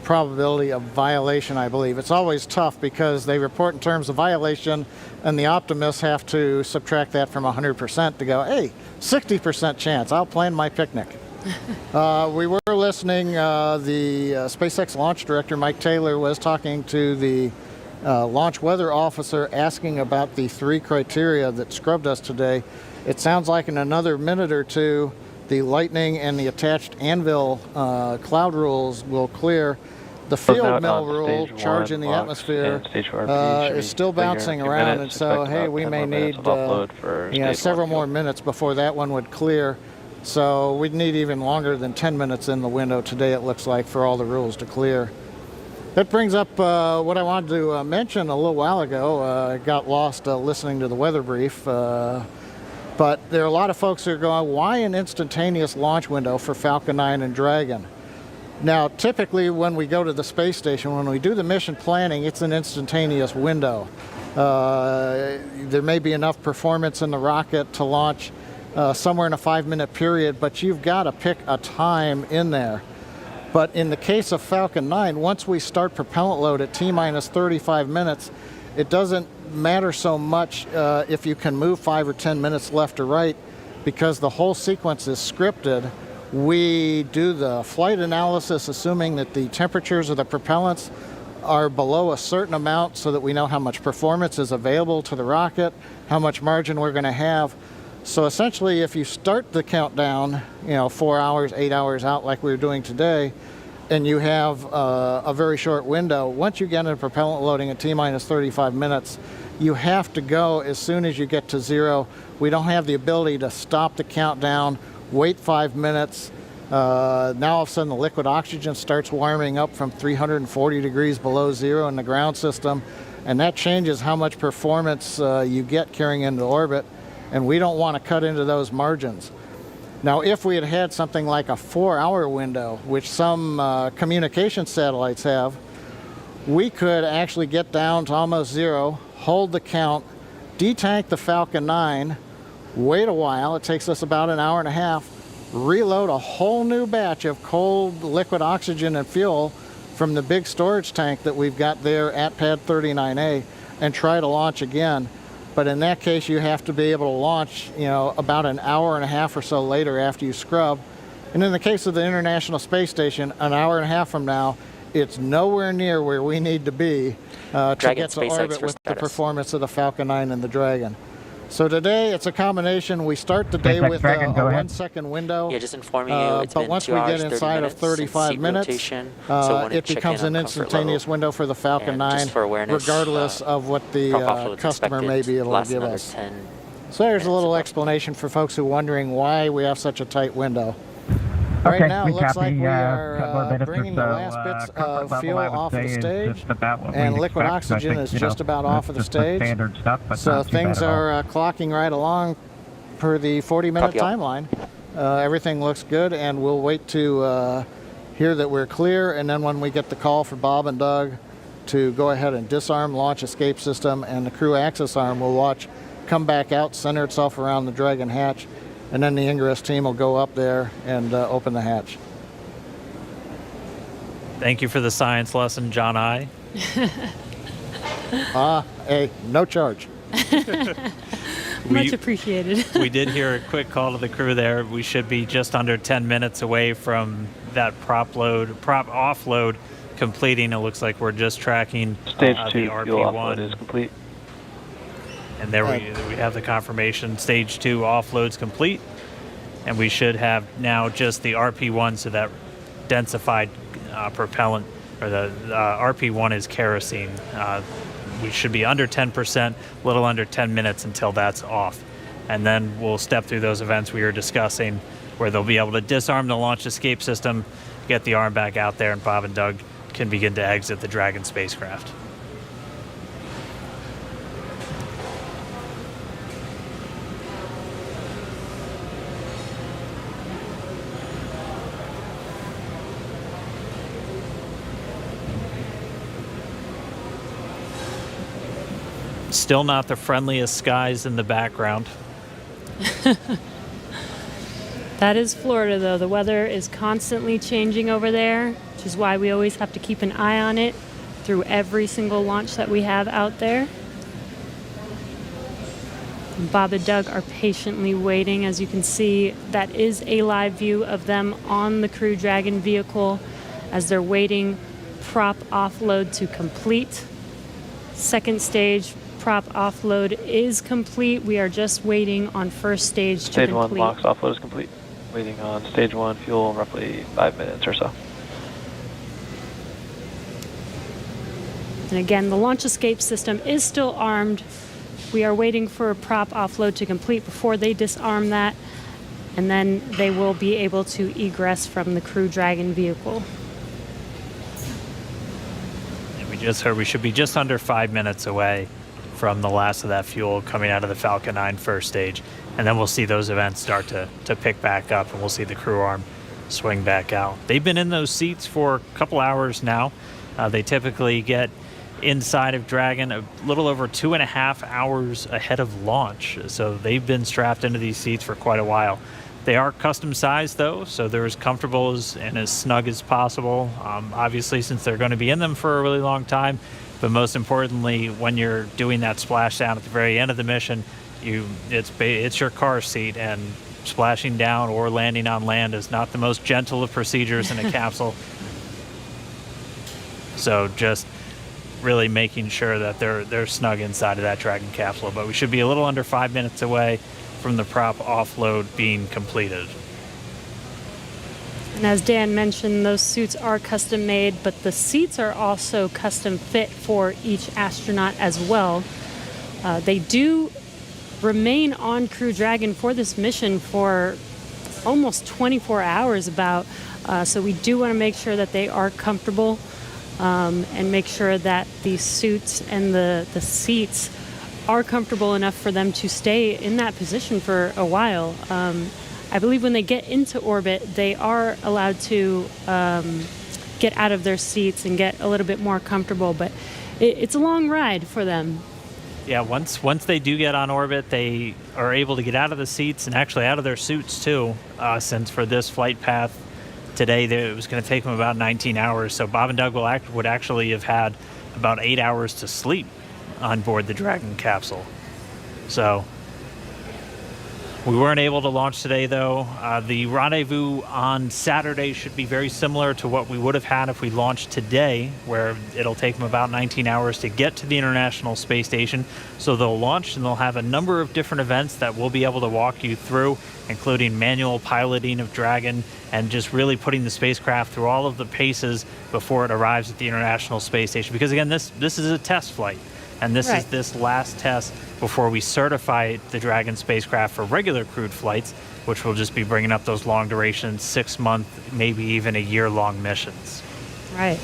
probability of violation, I believe. It's always tough because they report in terms of violation, and the optimists have to subtract that from 100% to go, hey, 60% chance, I'll plan my picnic. We were listening, the SpaceX launch director, Mike Taylor, was talking to the launch weather officer asking about the 3 criteria that scrubbed us today. It sounds like in another minute or two, the lightning and the attached anvil cloud rules will clear. The field mill rule, charge in the atmosphere, is still bouncing around, and so, hey, we may need several more minutes before that one would clear. So we'd need even longer than 10 minutes in the window today, it looks like, for all the rules to clear. That brings up what I wanted to mention a little while ago. I got lost listening to the weather brief. But there are a lot of folks who are going, why an instantaneous launch window for Falcon 9 and Dragon? Now, typically when we go to the space station, when we do the mission planning, it's an instantaneous window. There may be enough performance in the rocket to launch somewhere in a 5-minute period, but you've got to pick a time in there. But in the case of Falcon 9, once we start propellant load at T-minus 35 minutes, it doesn't matter so much if you can move 5 or 10 minutes left or right, because the whole sequence is scripted. We do the flight analysis assuming that the temperatures of the propellants are below a certain amount so that we know how much performance is available to the rocket, how much margin we're going to have. So essentially, if you start the countdown, 4 hours, 8 hours out like we were doing today, and you have a very short window, once you get into propellant loading at T-minus 35 minutes, you have to go as soon as you get to 0. We don't have the ability to stop the countdown, wait 5 minutes. Now all of a sudden the liquid oxygen starts warming up from 340 degrees below 0 in the ground system, and that changes how much performance you get carrying into orbit, and we don't want to cut into those margins. Now, if we had had something like a 4-hour window, which some communication satellites have, we could actually get down to almost 0, hold the count, detank the Falcon 9, wait a while, it takes us about an hour and a half, reload a whole new batch of cold liquid oxygen and fuel from the big storage tank that we've got there at Pad 39A, and try to launch again. But in that case, you have to be able to launch, about an hour and a half or so later after you scrub. And in the case of the International Space Station, an hour and a half from now, it's nowhere near where we need to be to get to orbit with the performance of the Falcon 9 and the Dragon. So today, it's a combination. We start the day with a 1-second window. Yeah, just informing you, it's been 2 hours, 30 minutes. But once we get inside of 35 minutes, it becomes an instantaneous window for the Falcon 9, regardless of what the customer may be able to give us. So there's a little explanation for folks who are wondering why we have such a tight window. Okay, right now, it looks copy, like we are bringing the last bits of fuel off of the stage, and liquid oxygen is just about off of the stage. So things are clocking right along per the 40-minute timeline. Everything looks good, and we'll wait to hear that we're clear, and then when we get the call for Bob and Doug to go ahead and disarm launch escape system, and the crew access arm will watch come back out, center itself around the Dragon hatch, and then the ingress team will go up there and open the hatch. Thank you for the science lesson, John I. Hey, no charge. Much appreciated. We did hear a quick call to the crew there. We should be just under 10 minutes away from that prop offload completing. It looks like we're just tracking Stage 2 the fuel offload RP1 is complete. And there we have the confirmation. Stage 2 offload's complete. And we should have now just the RP1, so that densified propellant, or the RP1 is kerosene. We should be under 10%, a little under 10 minutes until that's off. And then we'll step through those events we were discussing, where they'll be able to disarm the launch escape system, get the arm back out there, and Bob and Doug can begin to exit the Dragon spacecraft. Still not the friendliest skies in the background. That is Florida, though. The weather is constantly changing over there, which is why we always have to keep an eye on it through every single launch that we have out there. And Bob and Doug are patiently waiting. As you can see, that is a live view of them on the Crew Dragon vehicle as they're waiting prop offload to complete. Second stage prop offload is complete. We are just waiting on first stage to Stage complete. 1 box offload is complete. Waiting on stage 1 fuel in roughly 5 minutes or so. And again, the launch escape system is still armed. We are waiting for a prop offload to complete before they disarm that, and then they will be able to egress from the Crew Dragon vehicle. And we just heard we should be just under 5 minutes away from the last of that fuel coming out of the Falcon 9 first stage. And then we'll see those events start to pick back up, and we'll see the crew arm swing back out. They've been in those seats for a couple hours now. They typically get inside of Dragon a little over 2.5 hours ahead of launch. So they've been strapped into these seats for quite a while. They are custom sized though, so they're as comfortable and as snug as possible. Obviously, since they're going to be in them for a really long time, but most importantly, when you're doing that splashdown at the very end of the mission, it's your car seat, and splashing down or landing on land is not the most gentle of procedures in a capsule. So just really making sure that they're snug inside of that Dragon capsule. But we should be a little under 5 minutes away from the prop offload being completed. And as Dan mentioned, those suits are custom made, but the seats are also custom fit for each astronaut as well. They do remain on Crew Dragon for this mission for almost 24 hours about. So we do want to make sure that they are comfortable and make sure that the suits and the seats are comfortable enough for them to stay in that position for a while. I believe when they get into orbit, they are allowed to get out of their seats and get a little bit more comfortable, but it's a long ride for them. Yeah, once they do get on orbit, they are able to get out of the seats and actually out of their suits too, since for this flight path today, it was going to take them about 19 hours. So Bob and Doug would actually have had about 8 hours to sleep on board the Dragon capsule. So we weren't able to launch today, though. The rendezvous on Saturday should be very similar to what we would have had if we launched today, where it'll take them about 19 hours to get to the International Space Station. So they'll launch, and they'll have a number of different events that we'll be able to walk you through, including manual piloting of Dragon and just really putting the spacecraft through all of the paces before it arrives at the International Space Station. Because, again, this is a test flight. And this is this last test before we certify the Dragon spacecraft for regular crewed flights, which will just be bringing up those long duration, 6-month, maybe even a year-long missions. Right.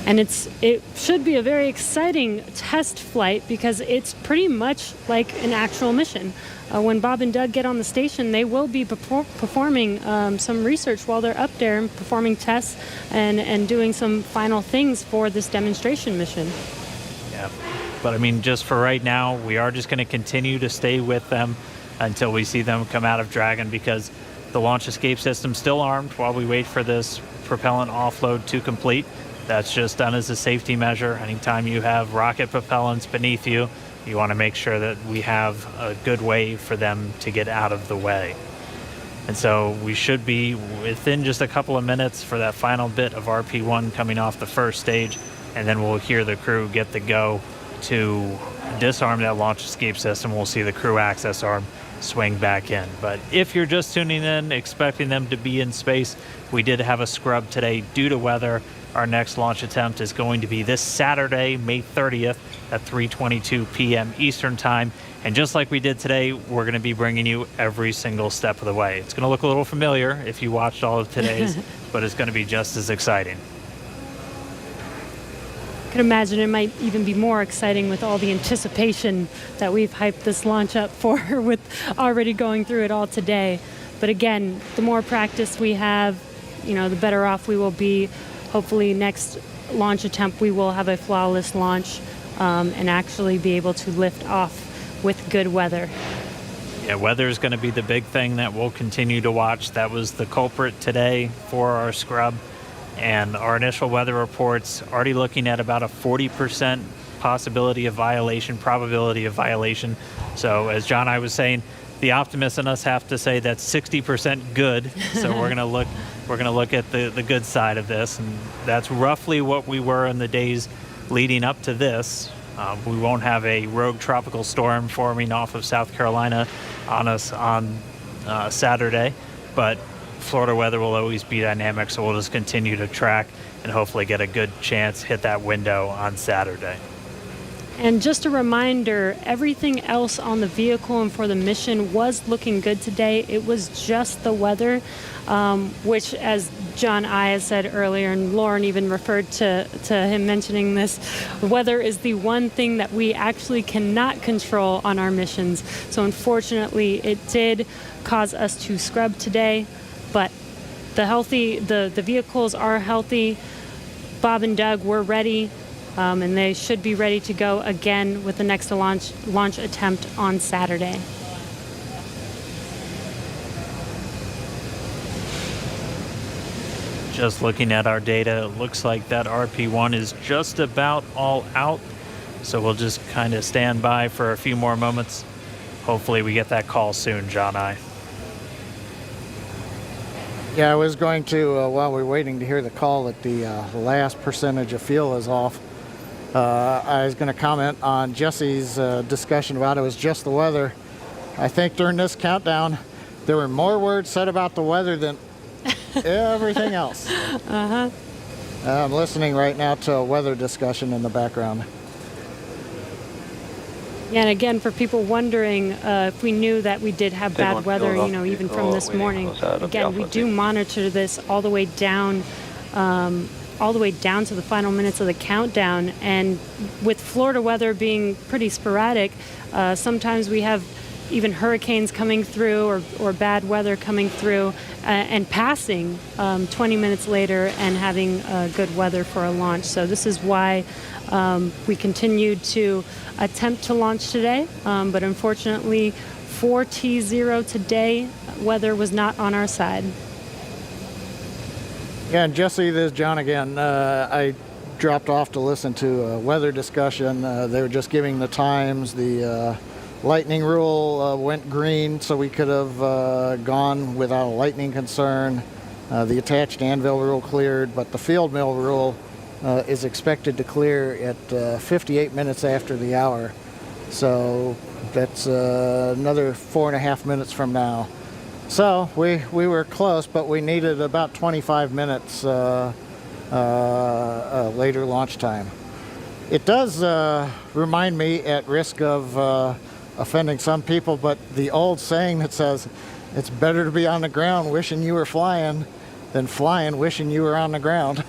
And it should be a very exciting test flight because it's pretty much like an actual mission. When Bob and Doug get on the station, they will be performing some research while they're up there and performing tests and doing some final things for this demonstration mission. Yeah, but I mean, just for right now, we are just going to continue to stay with them until we see them come out of Dragon, because the launch escape system's still armed while we wait for this propellant offload to complete. That's just done as a safety measure. Anytime you have rocket propellants beneath you, you want to make sure that we have a good way for them to get out of the way. And so we should be within just a couple of minutes for that final bit of RP1 coming off the first stage. And then we'll hear the crew get the go to disarm that launch escape system. We'll see the crew access arm swing back in. But if you're just tuning in, expecting them to be in space, we did have a scrub today due to weather. Our next launch attempt is going to be this Saturday, May 30th at 3:22 p.m. Eastern Time. And just like we did today, we're going to be bringing you every single step of the way. It's going to look a little familiar if you watched all of today's, but it's going to be just as exciting. I can imagine it might even be more exciting with all the anticipation that we've hyped this launch up for, with already going through it all today. But again, the more practice we have, the better off we will be. Hopefully next launch attempt we will have a flawless launch and actually be able to lift off with good weather. Yeah, weather is going to be the big thing that we'll continue to watch. That was the culprit today for our scrub. And our initial weather reports already looking at about a 40% probability of violation. So as John and I was saying, the optimists in us have to say that's 60% good. So we're gonna look at the good side of this, and that's roughly what we were in the days leading up to this. We won't have a rogue tropical storm forming off of South Carolina on us on Saturday, but Florida weather will always be dynamic, so we'll just continue to track and hopefully get a good chance hit that window on Saturday. And just a reminder, everything else on the vehicle and for the mission was looking good today. It was just the weather, which, as John I has said earlier, and Lauren even referred to him mentioning this, weather is the one thing that we actually cannot control on our missions. So unfortunately, it did cause us to scrub today, but the vehicles are healthy. Bob and Doug were ready. And they should be ready to go again with the next launch attempt on Saturday. Just looking at our data, it looks like that RP1 is just about all out. So we'll just kind of stand by for a few more moments. Hopefully we get that call soon, John I. Yeah, I was going to, while we're waiting to hear the call that the last percentage of fuel is off, I was going to comment on Jesse's discussion about it was just the weather. I think during this countdown, there were more words said about the weather than everything else. Uh-huh. I'm listening right now to a weather discussion in the background. Yeah, and again, for people wondering if we knew that we did have bad weather, even from this morning. Again, we do monitor this all the way down to the final minutes of the countdown. And with Florida weather being pretty sporadic, sometimes we have even hurricanes coming through or bad weather coming through and passing 20 minutes later and having good weather for a launch. So this is why we continued to attempt to launch today. But unfortunately, for T0 today, weather was not on our side. Yeah, and Jesse, this is John again. I dropped off to listen to a weather discussion. They were just giving the times. The lightning rule went green, so we could have gone without a lightning concern. The attached anvil rule cleared, but the field mill rule is expected to clear at 58 minutes after the hour. So that's another 4.5 minutes from now. So we were close, but we needed about 25 minutes later launch time. It does remind me, at risk of offending some people, but the old saying that says it's better to be on the ground wishing you were flying than flying wishing you were on the ground.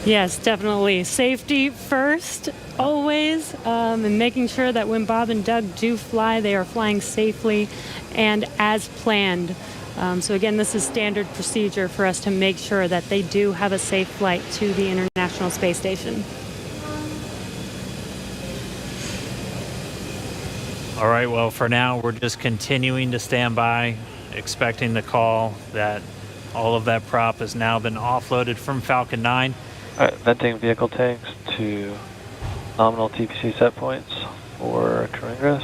Yes, definitely. Safety first, always, and making sure that when Bob and Doug do fly, they are flying safely and as planned. So again, this is standard procedure for us to make sure that they do have a safe flight to the International Space Station. All right, well, for now, we're just continuing to stand by, expecting the call that all of that prop has now been offloaded from Falcon 9. All right, venting vehicle tanks to nominal TPC set points for crew ingress.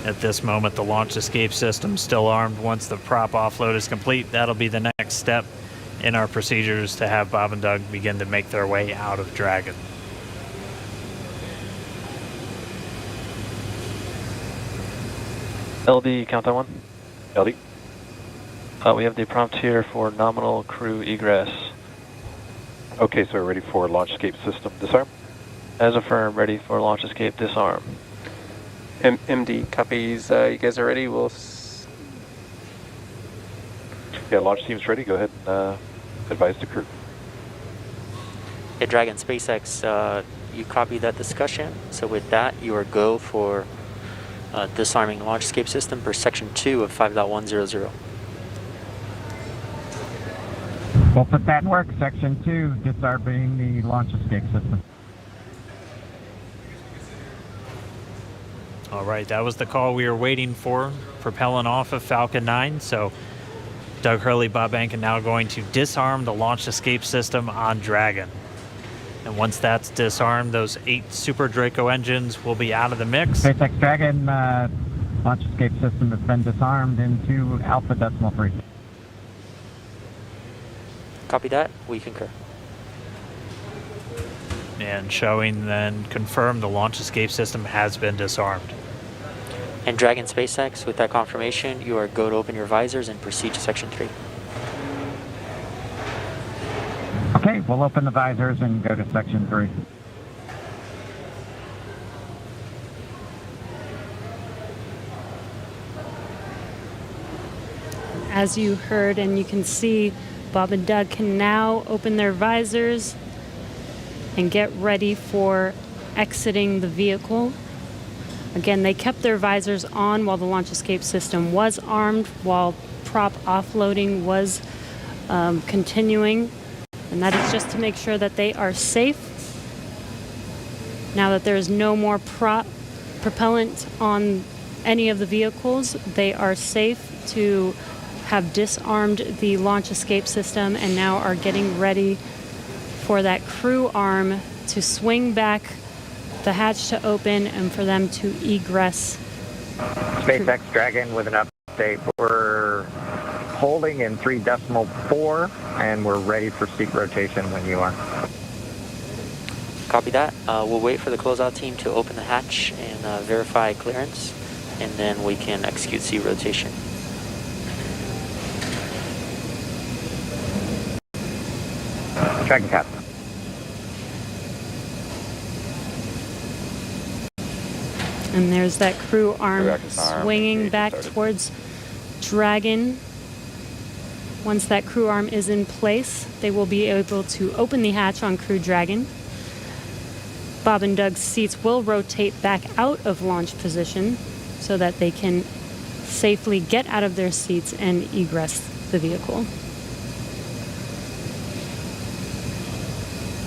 At this moment, the launch escape system still armed. Once the prop offload is complete, that'll be the next step in our procedures to have Bob and Doug begin to make their way out of Dragon. LD, countdown 1. LD. We have the prompt here for nominal crew egress. Okay, so we're ready for launch escape system disarm. As affirmed, ready for launch escape disarm. MD copies. You guys are ready? Yeah, launch team's ready. Go ahead and advise the crew. Yeah, Dragon SpaceX, you copy that discussion. So with that, you are go for disarming launch escape system per section 2 of 5.100. We'll put that in work. Section 2, disarming the launch escape system. All right, that was the call we were waiting for, propelling off of Falcon 9. So Doug Hurley, Bob Ankin now going to disarm the launch escape system on Dragon. And once that's disarmed, those 8 Super Draco engines will be out of the mix. SpaceX Dragon, Launch escape system has been disarmed into Alpha Decimal 3. Copy that. We concur. And showing then confirmed the launch escape system has been disarmed. And Dragon SpaceX, with that confirmation, you are go to open your visors and proceed to Section 3. Okay, we'll open the visors and go to Section 3. As you heard and you can see, Bob and Doug can now open their visors and get ready for exiting the vehicle. Again, they kept their visors on while the launch escape system was armed, while prop offloading was continuing. And that is just to make sure that they are safe. Now that there is no more propellant on any of the vehicles, they are safe to have disarmed the launch escape system and now are getting ready for that crew arm to swing back, the hatch to open, and for them to egress. SpaceX Dragon with an update. We're holding in 3.4 and we're ready for seat rotation when you are. Copy that. We'll wait for the closeout team to open the hatch and verify clearance, and then we can execute seat rotation. Dragon cap. And there's that crew arm swinging back towards Dragon. Once that crew arm is in place, they will be able to open the hatch on Crew Dragon. Bob and Doug's seats will rotate back out of launch position so that they can safely get out of their seats and egress the vehicle.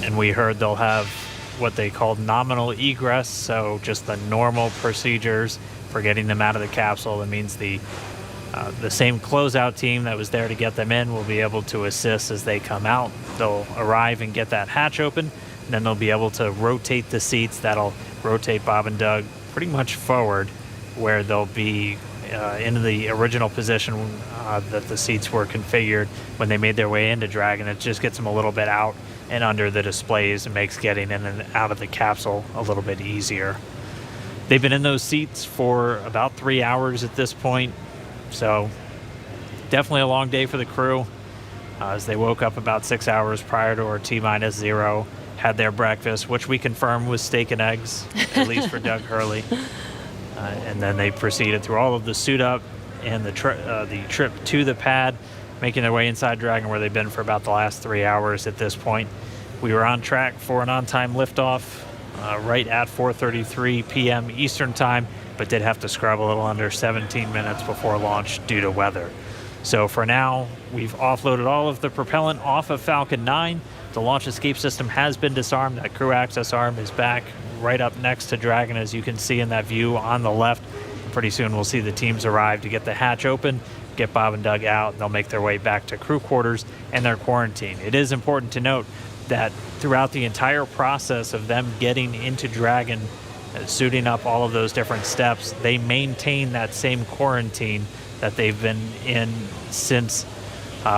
And we heard they'll have what they call nominal egress, so just the normal procedures for getting them out of the capsule. That means the same closeout team that was there to get them in will be able to assist as they come out. They'll arrive and get that hatch open, and then they'll be able to rotate the seats. That'll rotate Bob and Doug pretty much forward, where they'll be in the original position that the seats were configured when they made their way into Dragon. It just gets them a little bit out and under the displays and makes getting in and out of the capsule a little bit easier. They've been in those seats for about 3 hours at this point, so definitely a long day for the crew as they woke up about 6 hours prior to our T-0, had their breakfast, which we confirmed was steak and eggs, at least for Doug Hurley. And then they proceeded through all of the suit up and the trip to the pad, making their way inside Dragon, where they've been for about the last 3 hours at this point. We were on track for an on-time liftoff right at 4:33 p.m. Eastern Time, but did have to scrub a little under 17 minutes before launch due to weather. So for now, we've offloaded all of the propellant off of Falcon 9. The launch escape system has been disarmed. That crew access arm is back right up next to Dragon, as you can see in that view on the left. Pretty soon we'll see the teams arrive to get the hatch open, get Bob and Doug out, and they'll make their way back to crew quarters and their quarantine. It is important to note that throughout the entire process of them getting into Dragon, suiting up all of those different steps, they maintain that same quarantine that they've been in since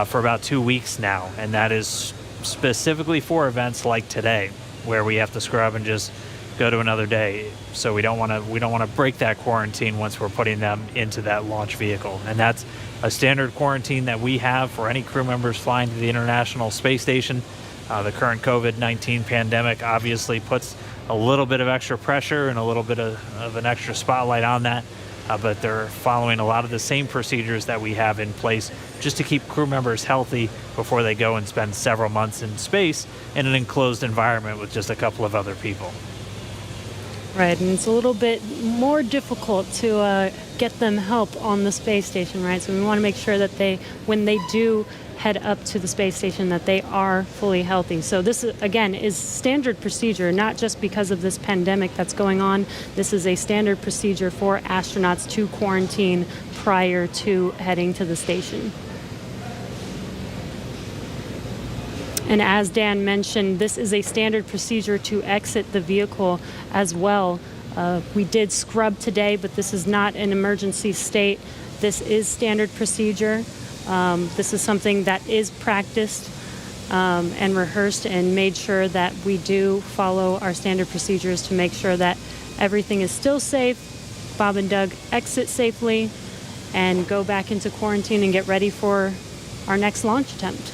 for about 2 weeks now, and that is specifically for events like today, where we have to scrub and just go to another day. So we don't want to break that quarantine once we're putting them into that launch vehicle, and that's a standard quarantine that we have for any crew members flying to the International Space Station. The current COVID-19 pandemic obviously puts a little bit of extra pressure and a little bit of an extra spotlight on that, but they're following a lot of the same procedures that we have in place just to keep crew members healthy before they go and spend several months in space in an enclosed environment with just a couple of other people. Right, and it's a little bit more difficult to get them help on the space station, right? So we want to make sure that when they do head up to the space station, that they are fully healthy. So this, again, is standard procedure, not just because of this pandemic that's going on. This is a standard procedure for astronauts to quarantine prior to heading to the station. And as Dan mentioned, this is a standard procedure to exit the vehicle as well. We did scrub today, but this is not an emergency state. This is standard procedure. This is something that is practiced and rehearsed and made sure that we do follow our standard procedures to make sure that everything is still safe. Bob and Doug exit safely and go back into quarantine and get ready for our next launch attempt.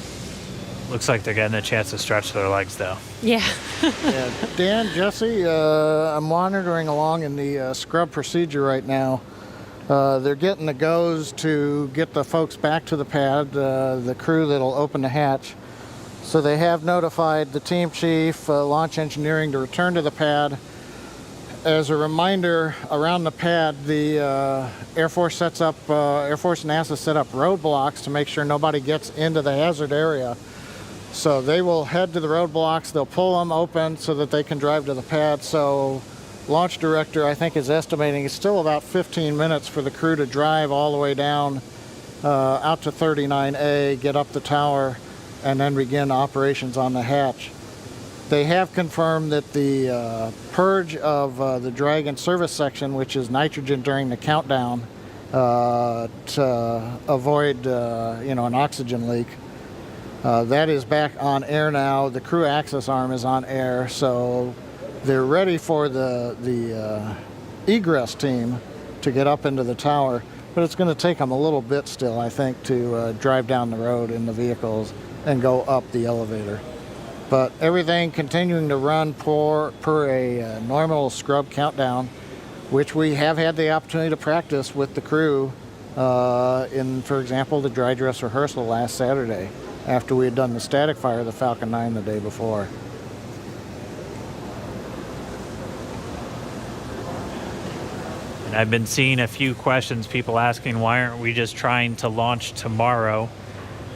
Looks like they're getting a chance to stretch their legs, though. Yeah. Yeah, Dan, Jesse, I'm monitoring along in the scrub procedure right now. They're getting the goes to get the folks back to the pad, the crew that'll open the hatch. So they have notified the team chief, launch engineering, to return to the pad. As a reminder, around the pad, the Air Force and NASA set up roadblocks to make sure nobody gets into the hazard area. So they will head to the roadblocks, they'll pull them open so that they can drive to the pad. So launch director, I think, is estimating it's still about 15 minutes for the crew to drive all the way down out to 39A, get up the tower, and then begin operations on the hatch. They have confirmed that the purge of the Dragon service section, which is nitrogen during the countdown to avoid an oxygen leak, that is back on air now. The crew access arm is on air, so they're ready for the egress team to get up into the tower. But it's going to take them a little bit still, I think, to drive down the road in the vehicles and go up the elevator. But everything continuing to run per a normal scrub countdown, which we have had the opportunity to practice with the crew in, for example, the dry dress rehearsal last Saturday after we had done the static fire of the Falcon 9 the day before. And I've been seeing a few questions, people asking why aren't we just trying to launch tomorrow?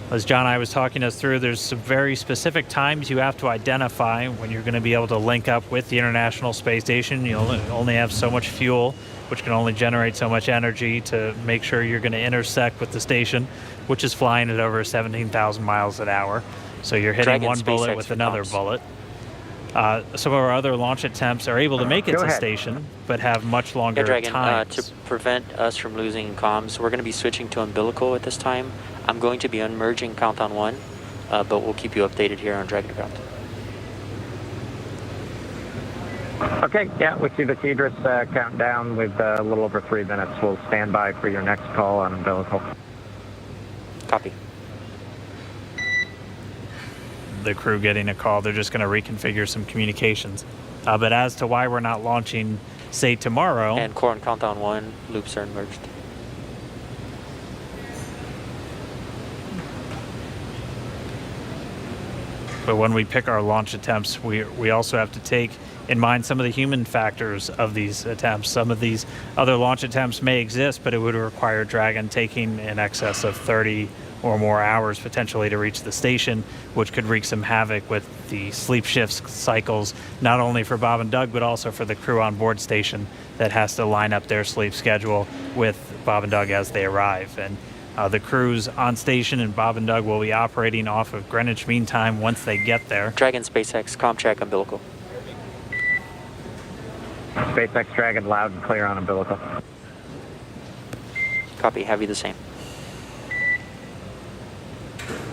As John and I was talking us through, there's some very specific times you have to identify when you're going to be able to link up with the International Space Station. You'll only have so much fuel, which can only generate so much energy to make sure you're going to intersect with the station, which is flying at over 17,000 miles an hour. So you're hitting Dragon one bullet SpaceX with for another comms. bullet. Some of our other launch attempts are able to make it to the station, but have much longer Dragon, times. to prevent us from losing comms, we're going to be switching to umbilical at this time. I'm going to be unmerging Countdown 1, but we'll keep you updated here on Dragon Ground. Okay, yeah, we see the TDRS countdown with a little over 3 minutes. We'll stand by for your next call on umbilical. Copy. The crew getting a call, they're just going to reconfigure some communications. But as to why we're not launching, say, tomorrow... And core and Countdown 1 loops are merged. But when we pick our launch attempts, we also have to take in mind some of the human factors of these attempts. Some of these other launch attempts may exist, but it would require Dragon taking in excess of 30 or more hours potentially to reach the station, which could wreak some havoc with the sleep shifts cycles, not only for Bob and Doug, but also for the crew on board station that has to line up their sleep schedule with Bob and Doug as they arrive. And the crews on station and Bob and Doug will be operating off of Greenwich Mean Time once they get there. Dragon SpaceX, comm check umbilical. SpaceX Dragon, loud and clear on umbilical. Copy, heavy the same.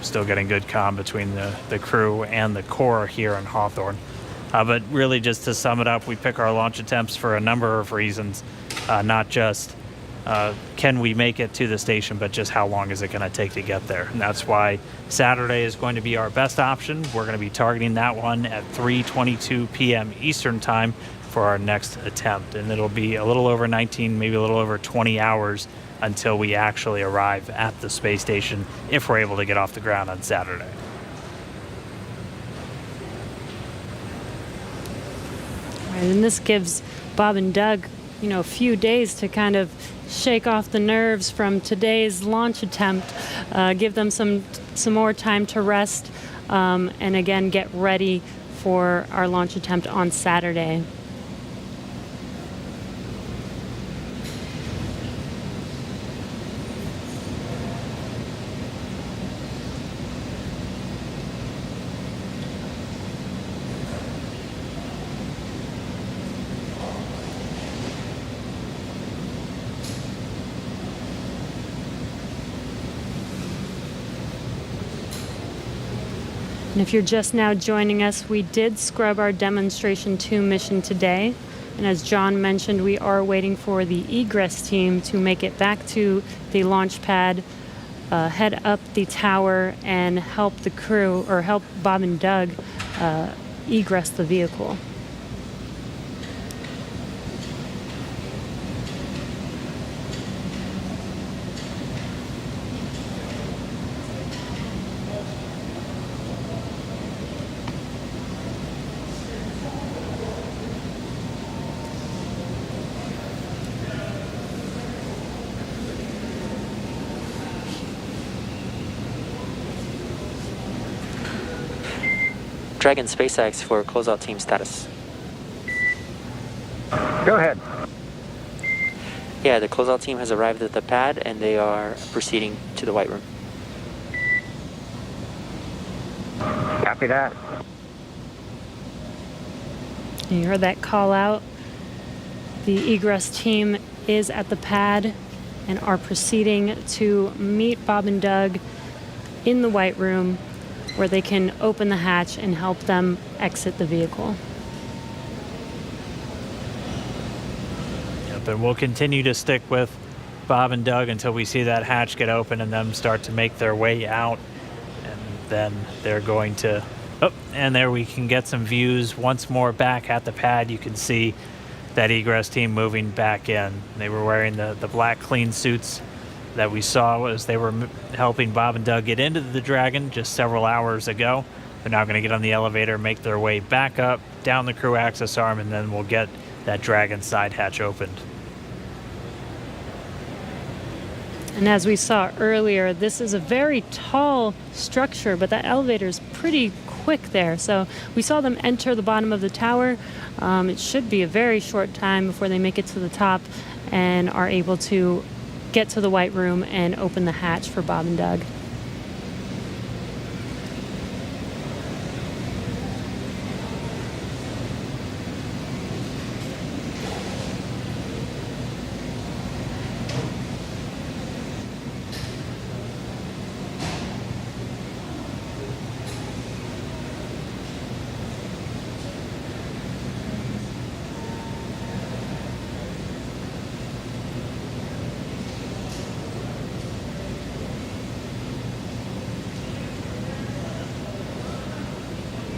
Still getting good comm between the crew and the core here in Hawthorne. But really, just to sum it up, we pick our launch attempts for a number of reasons, not just can we make it to the station, but just how long is it going to take to get there. And that's why Saturday is going to be our best option. We're going to be targeting that one at 3:22 p.m. Eastern Time for our next attempt. And it'll be a little over 19, maybe a little over 20 hours until we actually arrive at the space station, if we're able to get off the ground on Saturday. Right, and this gives Bob and Doug, a few days to kind of shake off the nerves from today's launch attempt, give them some more time to rest, and again, get ready for our launch attempt on Saturday. And if you're just now joining us, we did scrub our Demonstration 2 mission today. And as John mentioned, we are waiting for the egress team to make it back to the launch pad, head up the tower, and help the crew, or help Bob and Doug egress the vehicle. Dragon SpaceX for closeout team status. Go ahead. Yeah, the closeout team has arrived at the pad and they are proceeding to the White Room. Copy that. You heard that call out. The egress team is at the pad and are proceeding to meet Bob and Doug in the White Room, where they can open the hatch and help them exit the vehicle. Yep, and we'll continue to stick with Bob and Doug until we see that hatch get open and them start to make their way out. And then they're going to, and there we can get some views once more back at the pad. You can see that egress team moving back in. They were wearing the black clean suits that we saw as they were helping Bob and Doug get into the Dragon just several hours ago. They're now going to get on the elevator, make their way back up, down the crew access arm, and then we'll get that Dragon side hatch opened. And as we saw earlier, this is a very tall structure, but that elevator is pretty quick there. So we saw them enter the bottom of the tower. It should be a very short time before they make it to the top and are able to get to the White Room and open the hatch for Bob and Doug.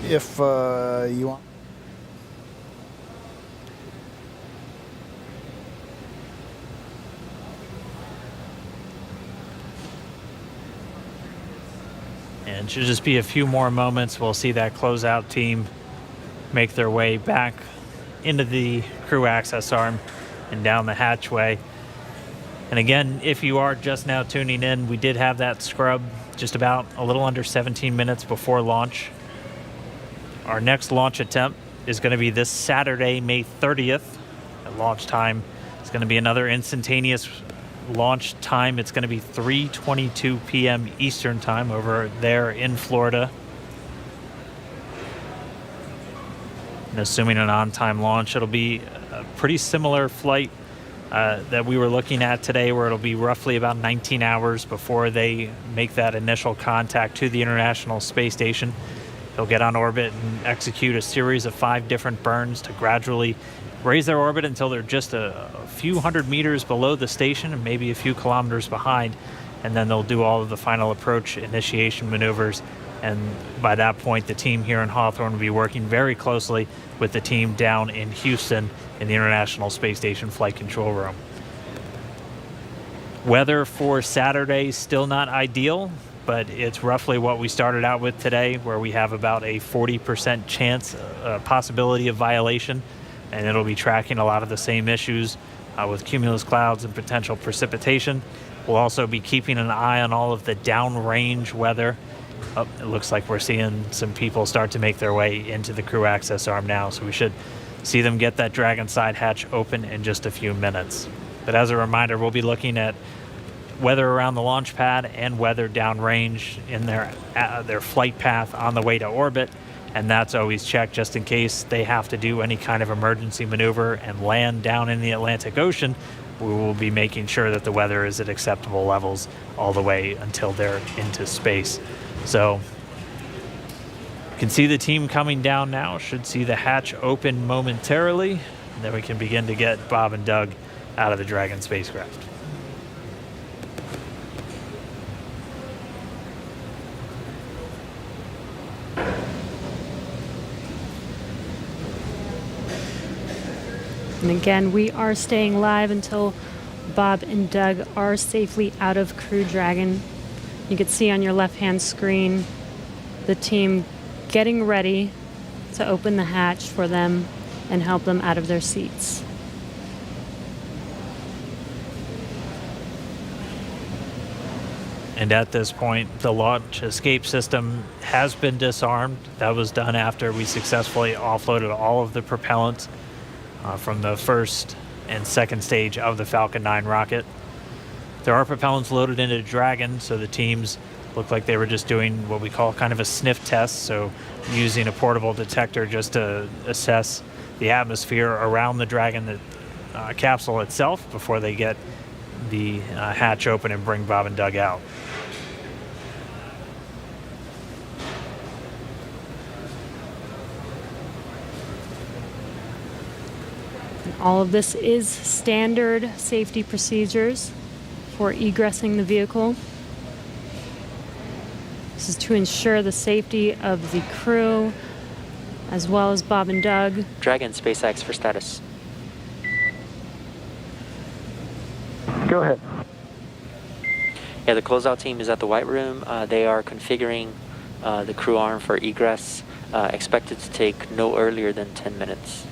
If you want. And it should just be a few more moments. We'll see that closeout team make their way back into the crew access arm and down the hatchway. And again, if you are just now tuning in, we did have that scrub just about a little under 17 minutes before launch. Our next launch attempt is going to be this Saturday, May 30th. At launch time, it's going to be another instantaneous launch time. It's going to be 3:22 p.m. Eastern time over there in Florida. And assuming an on-time launch, it'll be a pretty similar flight that we were looking at today, where it'll be roughly about 19 hours before they make that initial contact to the International Space Station. They'll get on orbit and execute a series of 5 different burns to gradually raise their orbit until they're just a few hundred meters below the station and maybe a few kilometers behind. And then they'll do all of the final approach initiation maneuvers. And by that point, the team here in Hawthorne will be working very closely with the team down in Houston in the International Space Station Flight Control Room. Weather for Saturday still not ideal, but it's roughly what we started out with today, where we have about a 40% chance, possibility of violation, and it'll be tracking a lot of the same issues with cumulus clouds and potential precipitation. We'll also be keeping an eye on all of the downrange weather. Oh, it looks like we're seeing some people start to make their way into the crew access arm now, so we should see them get that Dragon side hatch open in just a few minutes. But as a reminder, we'll be looking at weather around the launch pad and weather downrange in their flight path on the way to orbit, and that's always checked just in case they have to do any kind of emergency maneuver and land down in the Atlantic Ocean. We will be making sure that the weather is at acceptable levels all the way until they're into space. So You can see the team coming down now. Should see the hatch open momentarily. And then we can begin to get Bob and Doug out of the Dragon spacecraft. And again, we are staying live until Bob and Doug are safely out of Crew Dragon. You can see on your left-hand screen the team getting ready to open the hatch for them and help them out of their seats. And at this point, the launch escape system has been disarmed. That was done after we successfully offloaded all of the propellant from the first and second stage of the Falcon 9 rocket. There are propellants loaded into Dragon, so the teams look like they were just doing what we call kind of a sniff test, so using a portable detector just to assess the atmosphere around the Dragon capsule itself before they get the hatch open and bring Bob and Doug out. All of this is standard safety procedures for egressing the vehicle. This is to ensure the safety of the crew as well as Bob and Doug. Dragon, SpaceX for status. Go ahead. Yeah, the closeout team is at the White Room. They are configuring the crew arm for egress, expected to take no earlier than 10 minutes.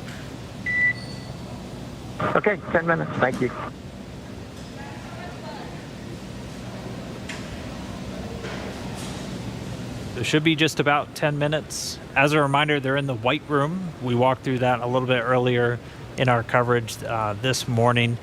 Okay, 10 minutes. Thank you. It should be just about 10 minutes. As a reminder, they're in the White Room. We walked through that a little bit earlier in our coverage this morning.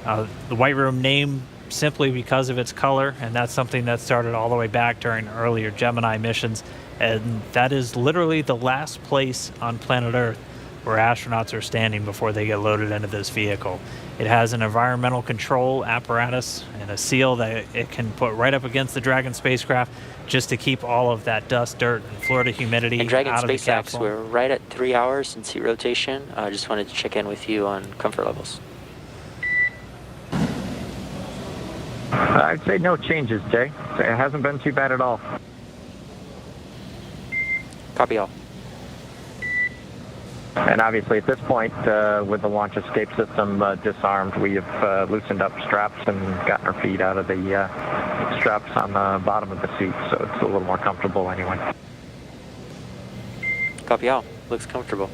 The White Room name simply because of its color, and that's something that started all the way back during earlier Gemini missions. And that is literally the last place on planet Earth where astronauts are standing before they get loaded into this vehicle. It has an environmental control apparatus and a seal that it can put right up against the Dragon spacecraft just to keep all of that dust, dirt, and Florida humidity And Dragon out of the SpaceX, capsule. we're right at 3 hours in seat rotation. I just wanted to check in with you on comfort levels. I'd say no changes, Jay. It hasn't been too bad at all. Copy all. And obviously at this point, with the launch escape system disarmed, we have loosened up straps and gotten our feet out of the straps on the bottom of the seat, so it's a little more comfortable anyway. Copy all. Looks comfortable.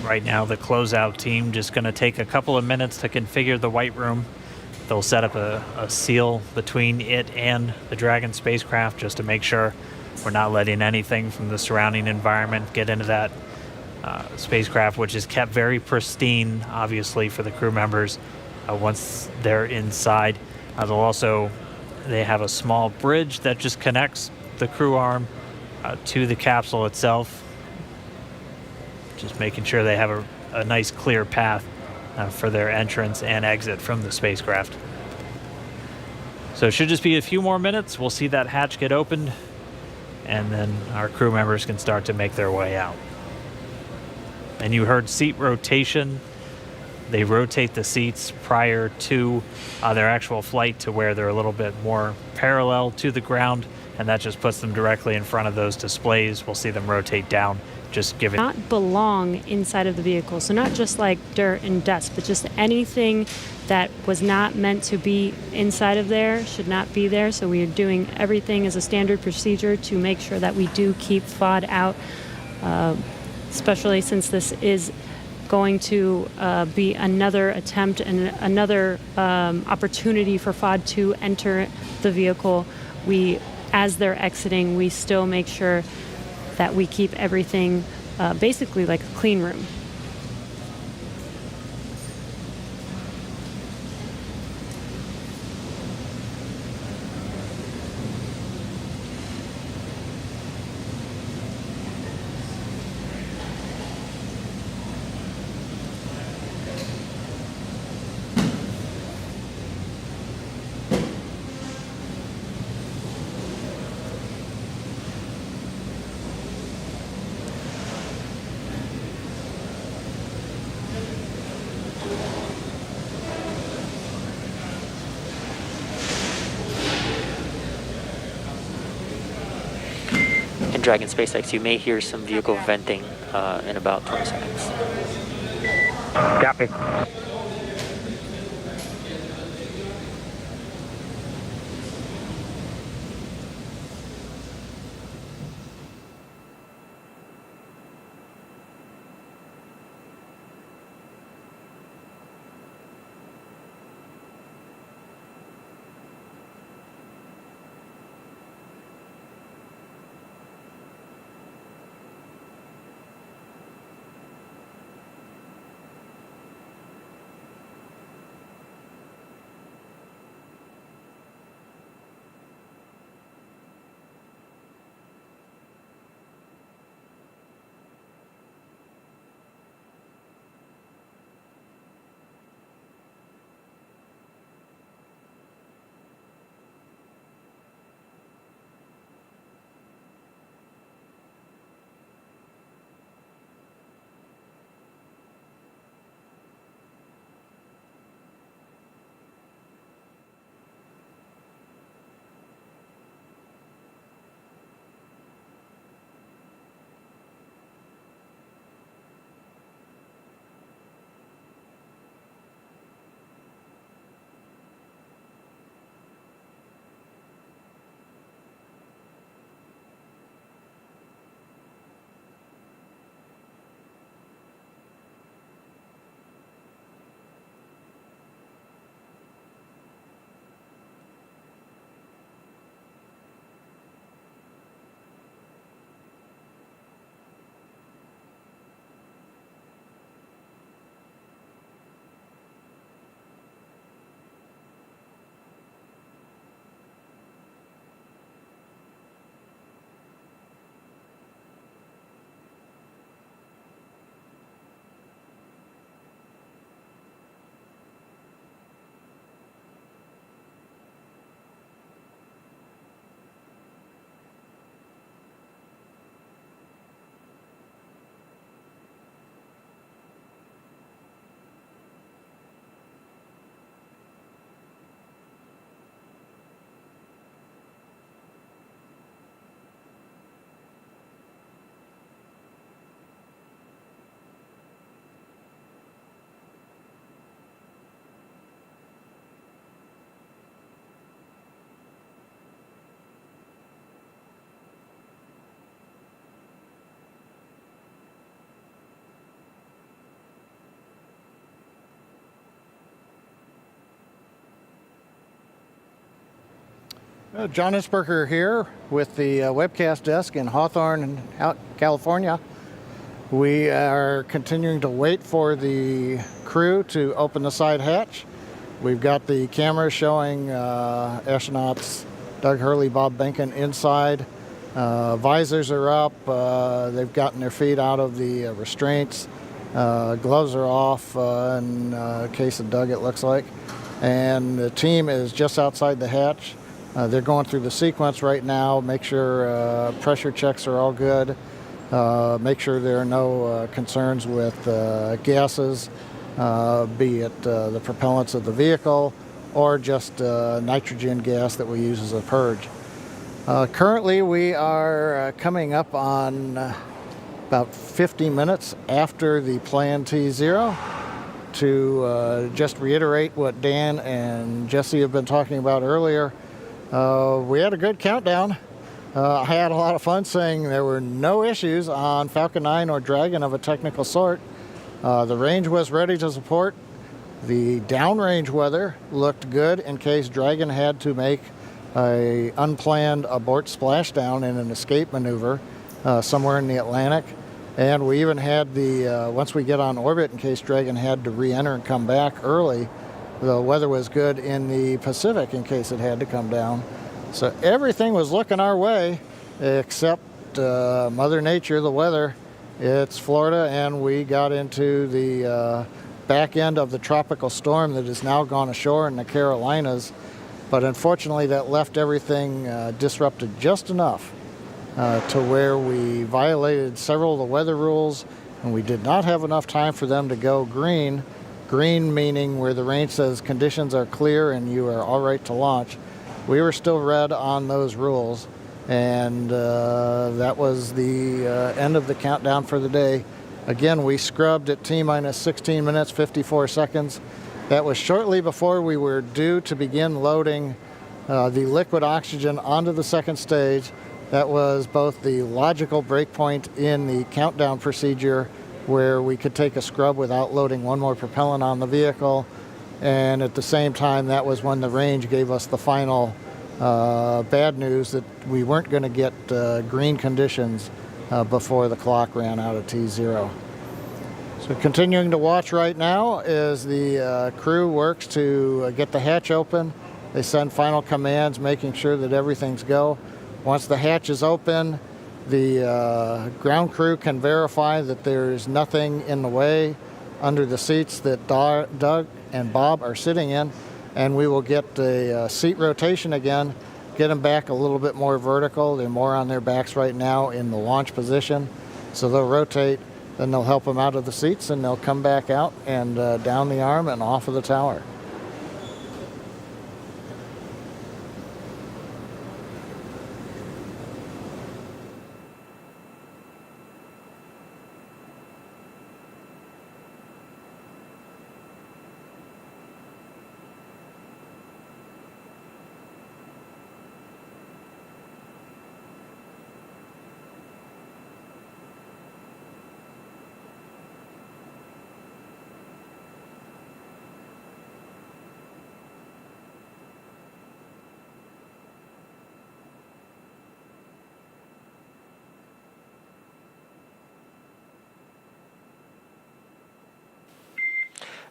Right now, the closeout team just going to take a couple of minutes to configure the White Room. They'll set up a seal between it and the Dragon spacecraft just to make sure we're not letting anything from the surrounding environment get into that spacecraft, which is kept very pristine, obviously, for the crew members once they're inside. They have a small bridge that just connects the crew arm to the capsule itself, just making sure they have a nice clear path for their entrance and exit from the spacecraft. So it should just be a few more minutes. We'll see that hatch get opened, and then our crew members can start to make their way out. And you heard seat rotation. They rotate the seats prior to their actual flight to where they're a little bit more parallel to the ground, and that just puts them directly in front of those displays. We'll see them rotate down, just giving... Not belong inside of the vehicle, so not just like dirt and dust, but just anything that was not meant to be inside of there should not be there. So we are doing everything as a standard procedure to make sure that we do keep FOD out, especially since this is going to be another attempt and another opportunity for FOD to enter the vehicle. As they're exiting, we still make sure that we keep everything basically like a clean room. Dragon SpaceX, you may hear some vehicle venting in about 20 seconds. Copy. John Isberger here with the webcast desk in Hawthorne, California. We are continuing to wait for the crew to open the side hatch. We've got the cameras showing astronauts Doug Hurley, Bob Behnken inside. Visors are up. They've gotten their feet out of the restraints. Gloves are off in case of Doug, it looks like. And the team is just outside the hatch. They're going through the sequence right now, make sure pressure checks are all good, make sure there are no concerns with gases, be it the propellants of the vehicle or just nitrogen gas that we use as a purge. Currently, we are coming up on about 50 minutes after the planned T0. To just reiterate what Dan and Jesse have been talking about earlier, we had a good countdown. I had a lot of fun saying there were no issues on Falcon 9 or Dragon of a technical sort. The range was ready to support. The downrange weather looked good in case Dragon had to make a unplanned abort splashdown in an escape maneuver somewhere in the Atlantic. And we even had the, once we get on orbit, in case Dragon had to re-enter and come back early, the weather was good in the Pacific in case it had to come down. So everything was looking our way except Mother Nature, the weather. It's Florida, and we got into the back end of the tropical storm that has now gone ashore in the Carolinas. But unfortunately, that left everything disrupted just enough to where we violated several of the weather rules, and we did not have enough time for them to go green. Green meaning where the range says conditions are clear and you are all right to launch. We were still red on those rules, And that was the end of the countdown for the day. Again, we scrubbed at T-minus 16 minutes, 54 seconds. That was shortly before we were due to begin loading the liquid oxygen onto the second stage. That was both the logical breakpoint in the countdown procedure where we could take a scrub without loading one more propellant on the vehicle. And at the same time, that was when the range gave us the final bad news that we weren't going to get green conditions before the clock ran out of T0. So continuing to watch right now as the crew works to get the hatch open. They send final commands, making sure that everything's go. Once the hatch is open, the ground crew can verify that there's nothing in the way under the seats that Doug and Bob are sitting in, and we will get a seat rotation again, get them back a little bit more vertical. They're more on their backs right now in the launch position, so they'll rotate, then they'll help them out of the seats, and they'll come back out and down the arm and off of the tower.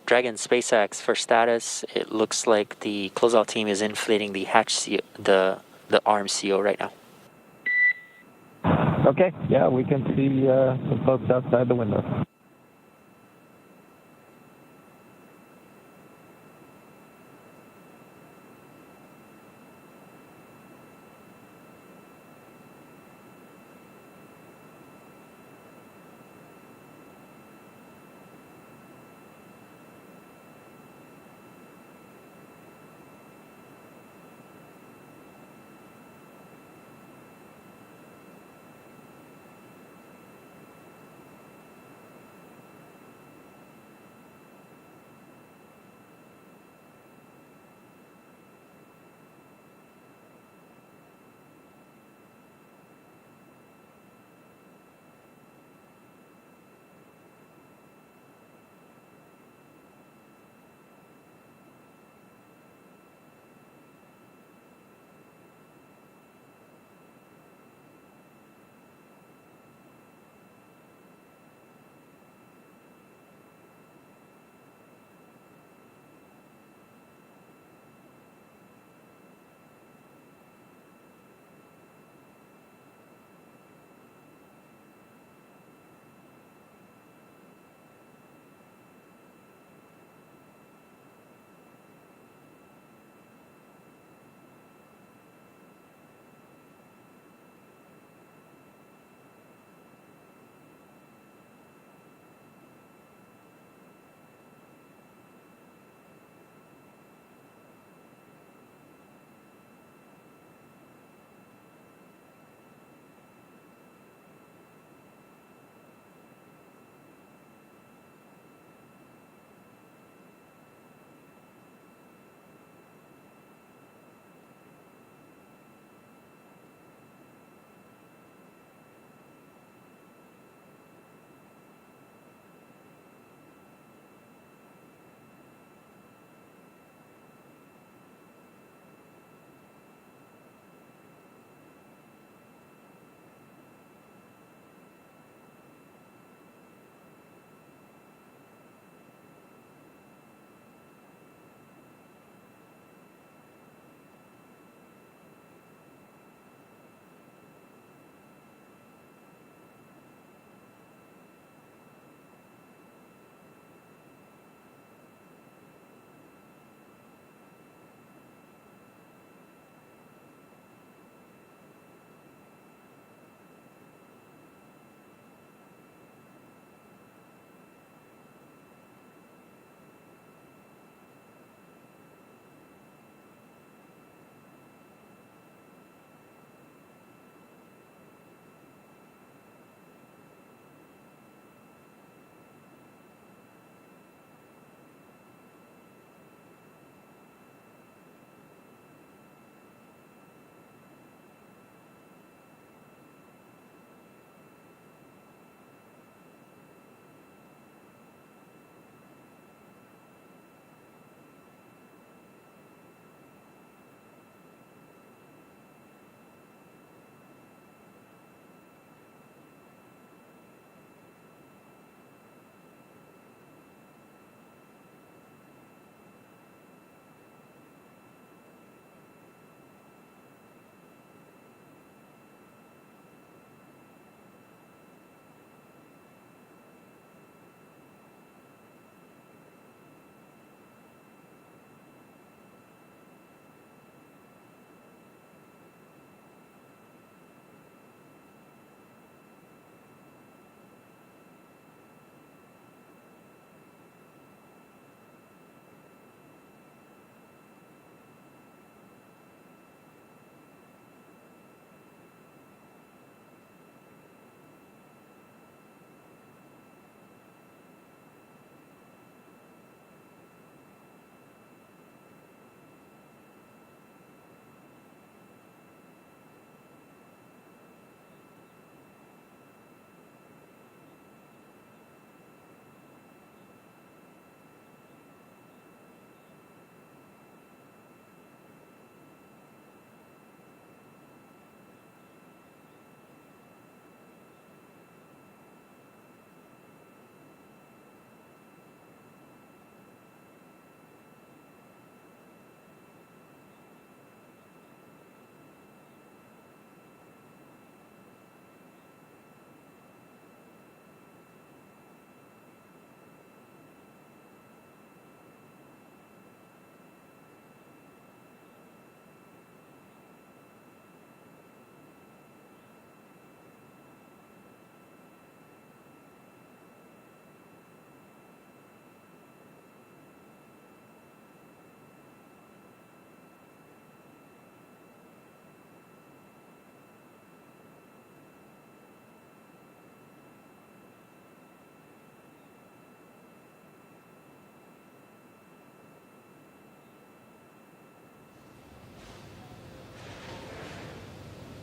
Dragon SpaceX, for status, it looks like the closeout team is inflating the hatch seal, the arm seal right now. Okay, yeah, we can see some folks outside the window.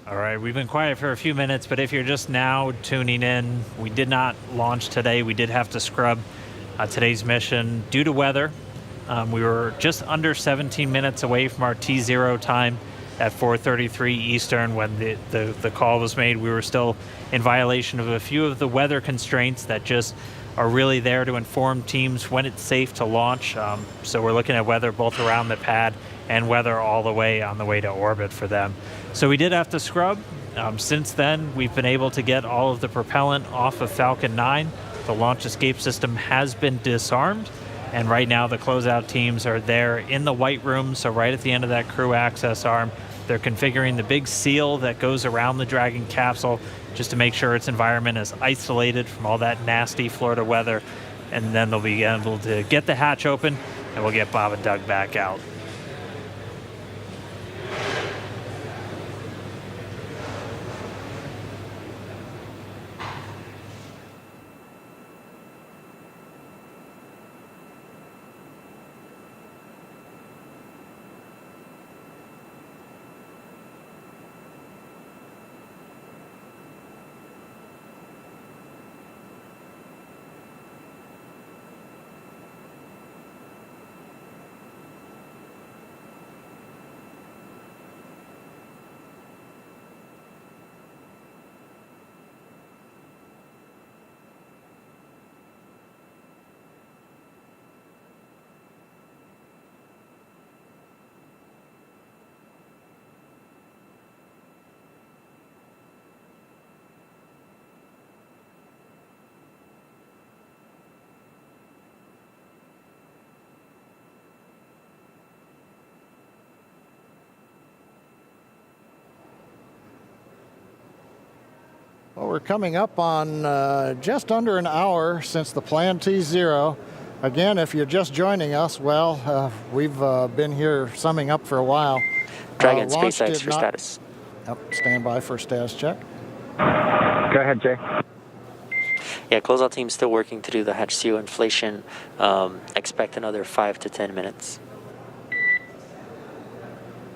All right, we've been quiet for a few minutes, but if you're just now tuning in, we did not launch today. We did have to scrub today's mission due to weather. We were just under 17 minutes away from our T0 time at 4:33 Eastern when the call was made. We were still in violation of a few of the weather constraints that just are really there to inform teams when it's safe to launch. So we're looking at weather both around the pad and weather all the way on the way to orbit for them. So we did have to scrub. Since then, we've been able to get all of the propellant off of Falcon 9. The launch escape system has been disarmed, and right now the closeout teams are there in the white room, so right at the end of that crew access arm. They're configuring the big seal that goes around the Dragon capsule just to make sure its environment is isolated from all that nasty Florida weather, and then they'll be able to get the hatch open, and we'll get Bob and Doug back out. Well, we're coming up on just under an hour since the planned T0. Again, if you're just joining us, well, we've been here summing up for a while. Dragon, Launch SpaceX did for not- status. Yep, stand by for status check. Go ahead, Jay. Yeah, closeout team still working to do the hatch seal inflation. Expect another 5 to 10 minutes.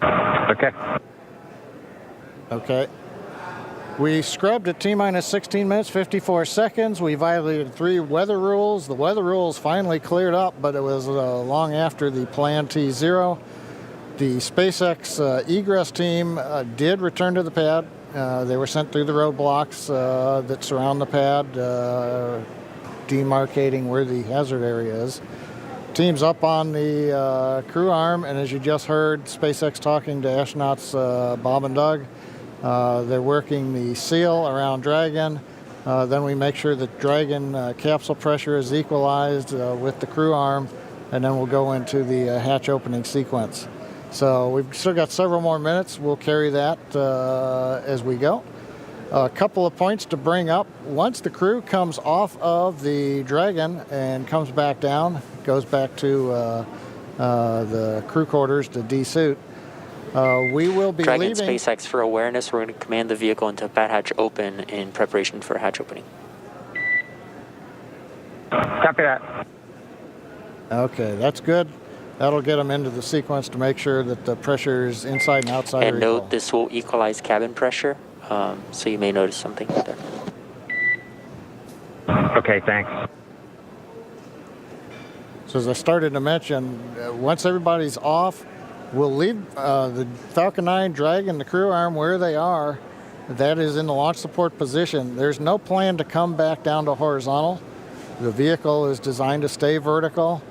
Okay. Okay. We scrubbed at T-minus 16 minutes, 54 seconds. We violated 3 weather rules. The weather rules finally cleared up, but it was long after the planned T0. The SpaceX egress team did return to the pad. They were sent through the roadblocks that surround the pad, demarcating where the hazard area is. Team's up on the crew arm, and as you just heard, SpaceX talking to astronauts Bob and Doug. They're working the seal around Dragon. Then we make sure that Dragon capsule pressure is equalized with the crew arm, and then we'll go into the hatch opening sequence. So we've still got several more minutes. We'll carry that as we go. A couple of points to bring up. Once the crew comes off of the Dragon and comes back down, goes back to the crew quarters to de-suit, we will be Dragon, leaving. SpaceX for awareness. We're going to command the vehicle into pad hatch open in preparation for hatch opening. Copy that. Okay, that's good. That'll get them into the sequence to make sure that the pressures inside and outside And are note equal. this will equalize cabin pressure, so you may notice something there. Okay, thanks. So as I started to mention, once everybody's off, we'll leave the Falcon 9 Dragon, the crew arm, where they are. That is in the launch support position. There's no plan to come back down to horizontal. The vehicle is designed to stay vertical.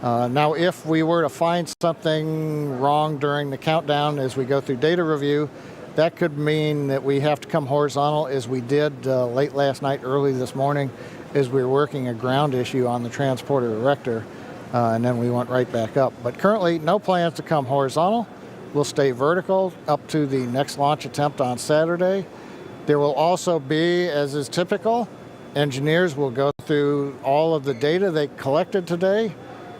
Now, if we were to find something wrong during the countdown as we go through data review, that could mean that we have to come horizontal, as we did late last night, early this morning, as we were working a ground issue on the transporter erector, and then we went right back up. But currently, no plans to come horizontal. We'll stay vertical up to the next launch attempt on Saturday. There will also be, as is typical, engineers will go through all of the data they collected today,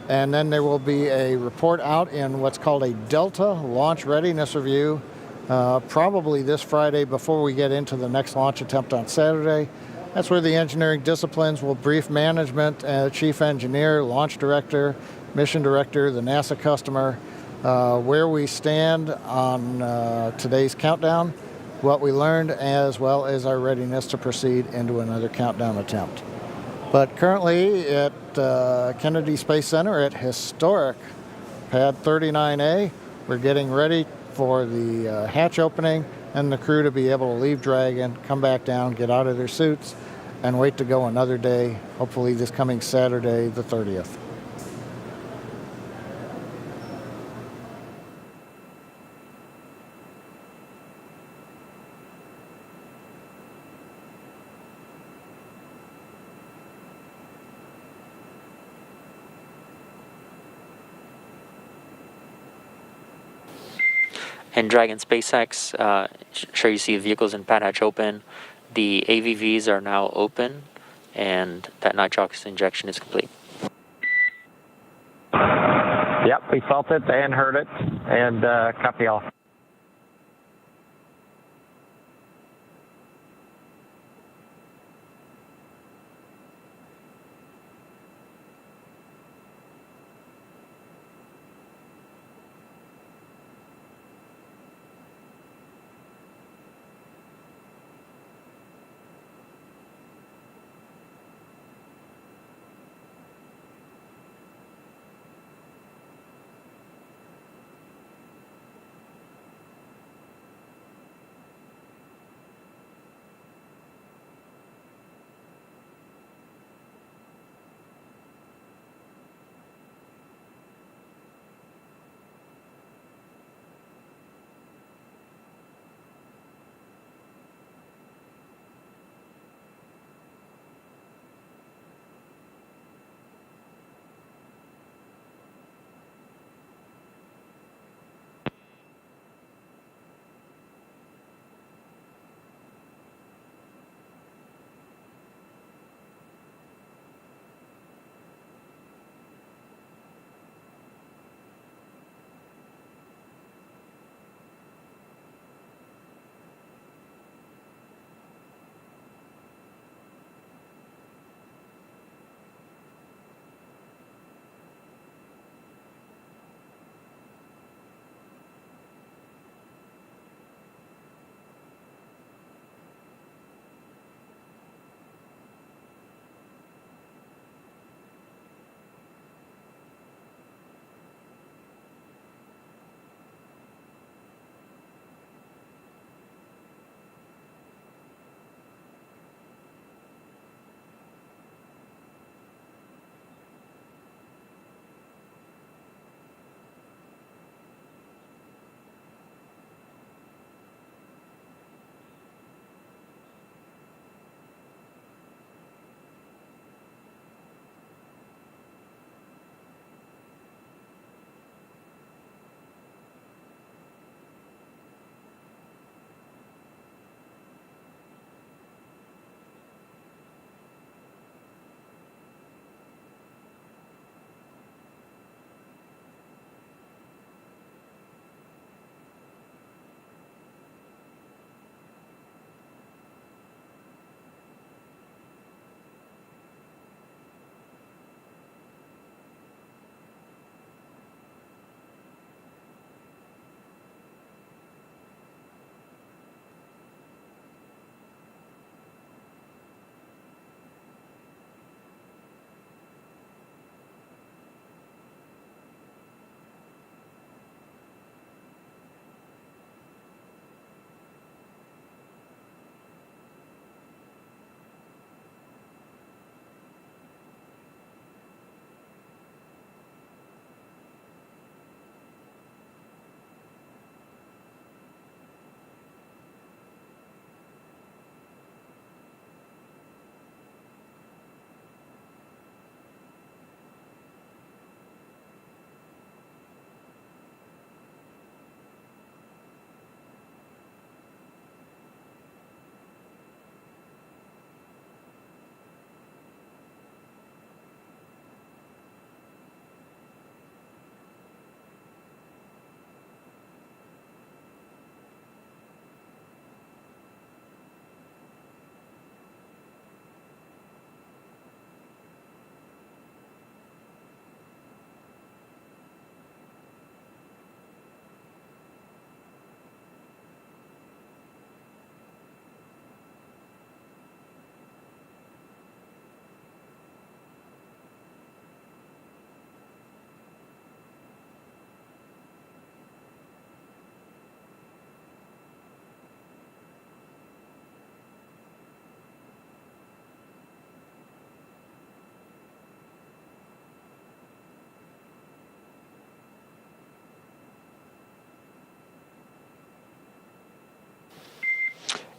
and then there will be a report out in what's called a Delta Launch Readiness Review, probably this Friday before we get into the next launch attempt on Saturday. That's where the engineering disciplines will brief management, chief engineer, launch director, mission director, the NASA customer, where we stand on today's countdown, what we learned as well as our readiness to proceed into another countdown attempt. But currently at Kennedy Space Center at historic Pad 39A, we're getting ready for the hatch opening and the crew to be able to leave Dragon, come back down, get out of their suits, and wait to go another day, hopefully this coming Saturday, the 30th. And Dragon SpaceX, sure you see the vehicles in pad hatch open. The AVVs are now open, and that nitrox injection is complete. Yep, we felt it and heard it, and copy all.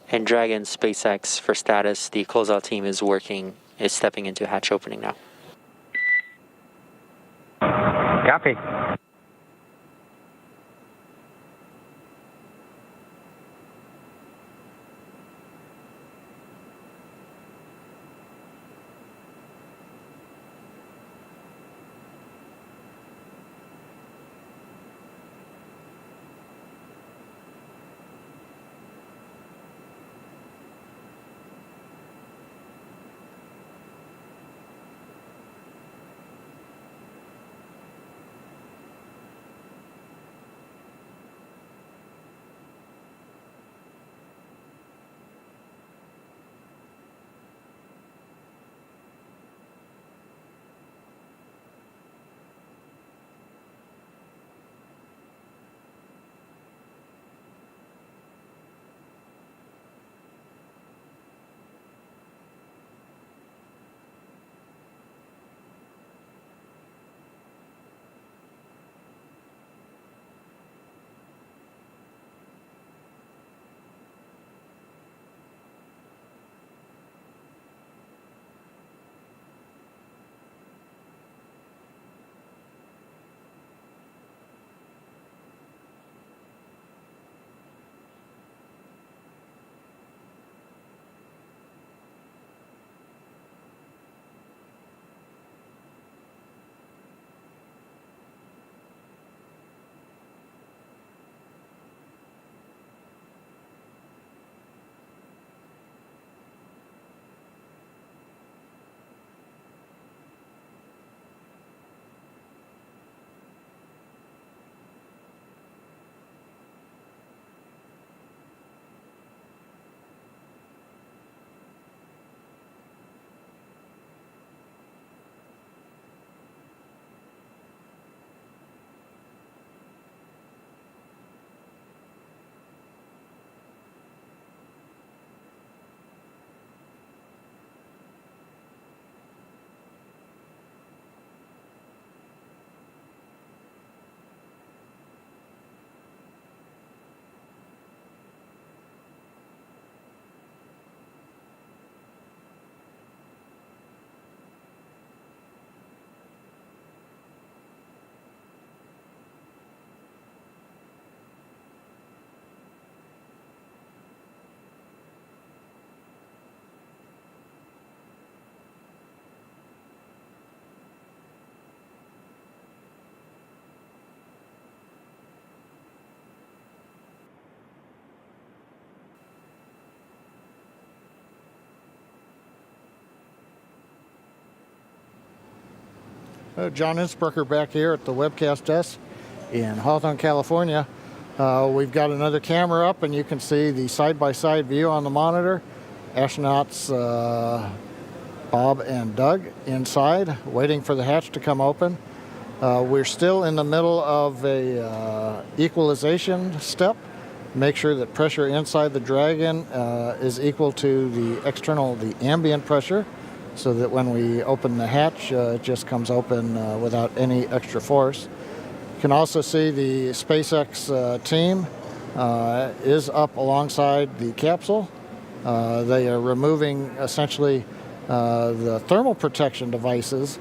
And Dragon SpaceX for status, the closeout team is stepping into hatch opening now. Copy. John Innsbrucker back here at the webcast desk in Hawthorne, California. We've got another camera up, and you can see the side-by-side view on the monitor. Astronauts Bob and Doug inside, waiting for the hatch to come open. We're still in the middle of a equalization step. Make sure that pressure inside the Dragon is equal to the ambient pressure, so that when we open the hatch, it just comes open without any extra force. You can also see the SpaceX team is up alongside the capsule. They are removing essentially the thermal protection devices.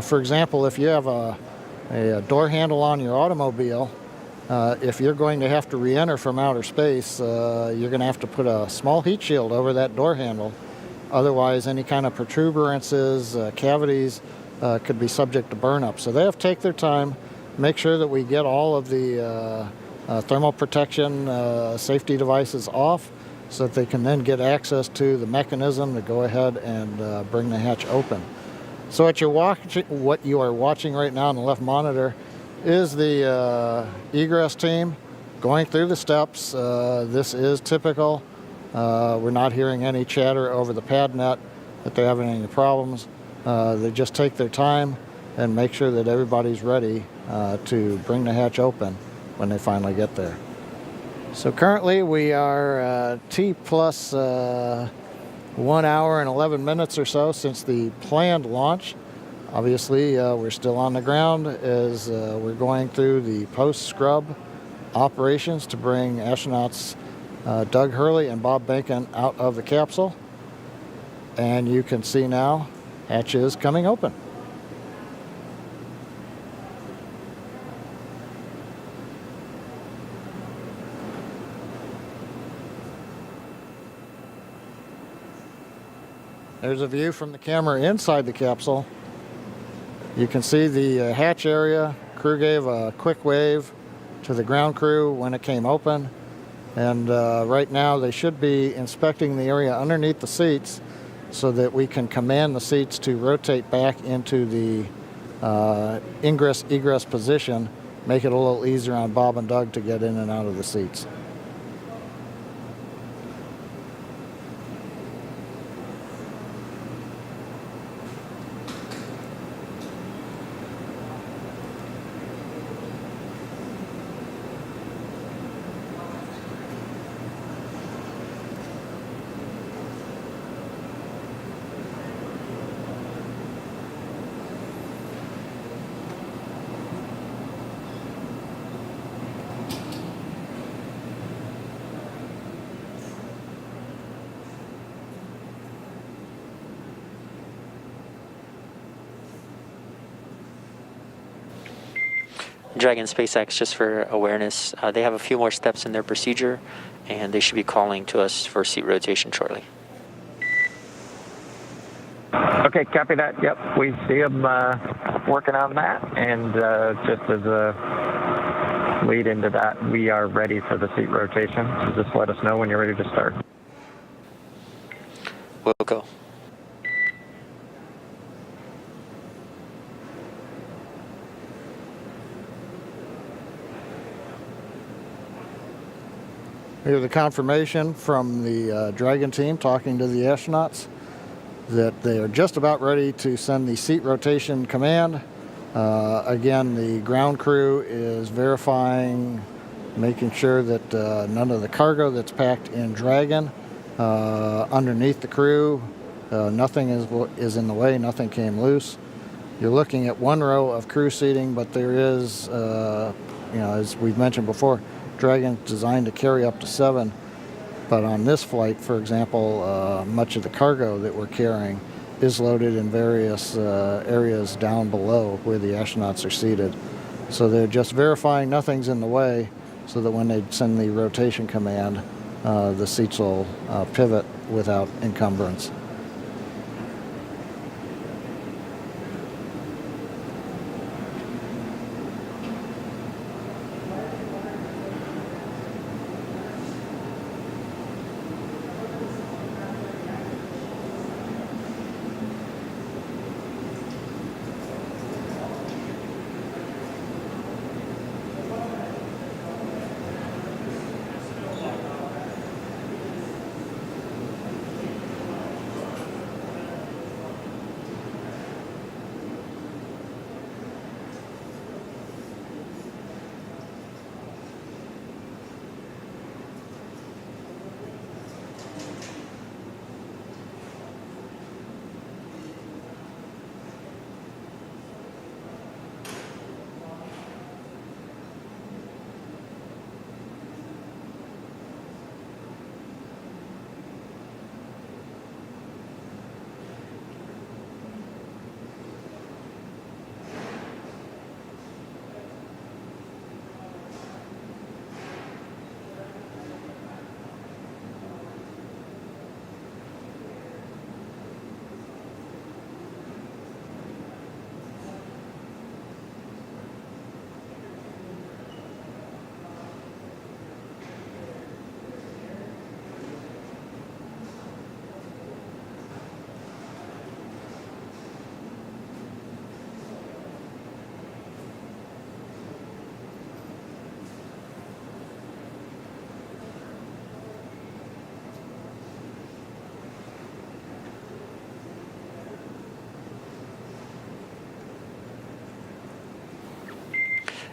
For example, if you have a door handle on your automobile, if you're going to have to re-enter from outer space, you're going to have to put a small heat shield over that door handle. Otherwise, any kind of protuberances, cavities could be subject to burn-up. So they have to take their time, make sure that we get all of the thermal protection safety devices off, so that they can then get access to the mechanism to go ahead and bring the hatch open. So what you are watching right now on the left monitor is the egress team going through the steps. This is typical. We're not hearing any chatter over the pad net that they're having any problems. They just take their time and make sure that everybody's ready to bring the hatch open when they finally get there. So currently we are T plus 1 hour and 11 minutes or so since the planned launch. Obviously, we're still on the ground as we're going through the post-scrub operations to bring astronauts Doug Hurley and Bob Bacon out of the capsule. And you can see now hatch is coming open. There's a view from the camera inside the capsule. You can see the hatch area. Crew gave a quick wave to the ground crew when it came open. And right now they should be inspecting the area underneath the seats so that we can command the seats to rotate back into the ingress-egress position, make it a little easier on Bob and Doug to get in and out of the seats. Dragon SpaceX, just for awareness, they have a few more steps in their procedure, and they should be calling to us for seat rotation shortly. Okay, copy that. Yep, we see them working on that, and just as a lead into that, we are ready for the seat rotation. So just let us know when you're ready to start. We'll go. Here's the confirmation from the Dragon team talking to the astronauts that they are just about ready to send the seat rotation command. Again, the ground crew is verifying, making sure that none of the cargo that's packed in Dragon underneath the crew, nothing is in the way, nothing came loose. You're looking at one row of crew seating, but there is, as we've mentioned before, Dragon's designed to carry up to 7, but on this flight, for example, much of the cargo that we're carrying is loaded in various areas down below where the astronauts are seated. So they're just verifying nothing's in the way so that when they send the rotation command, the seats will pivot without encumbrance.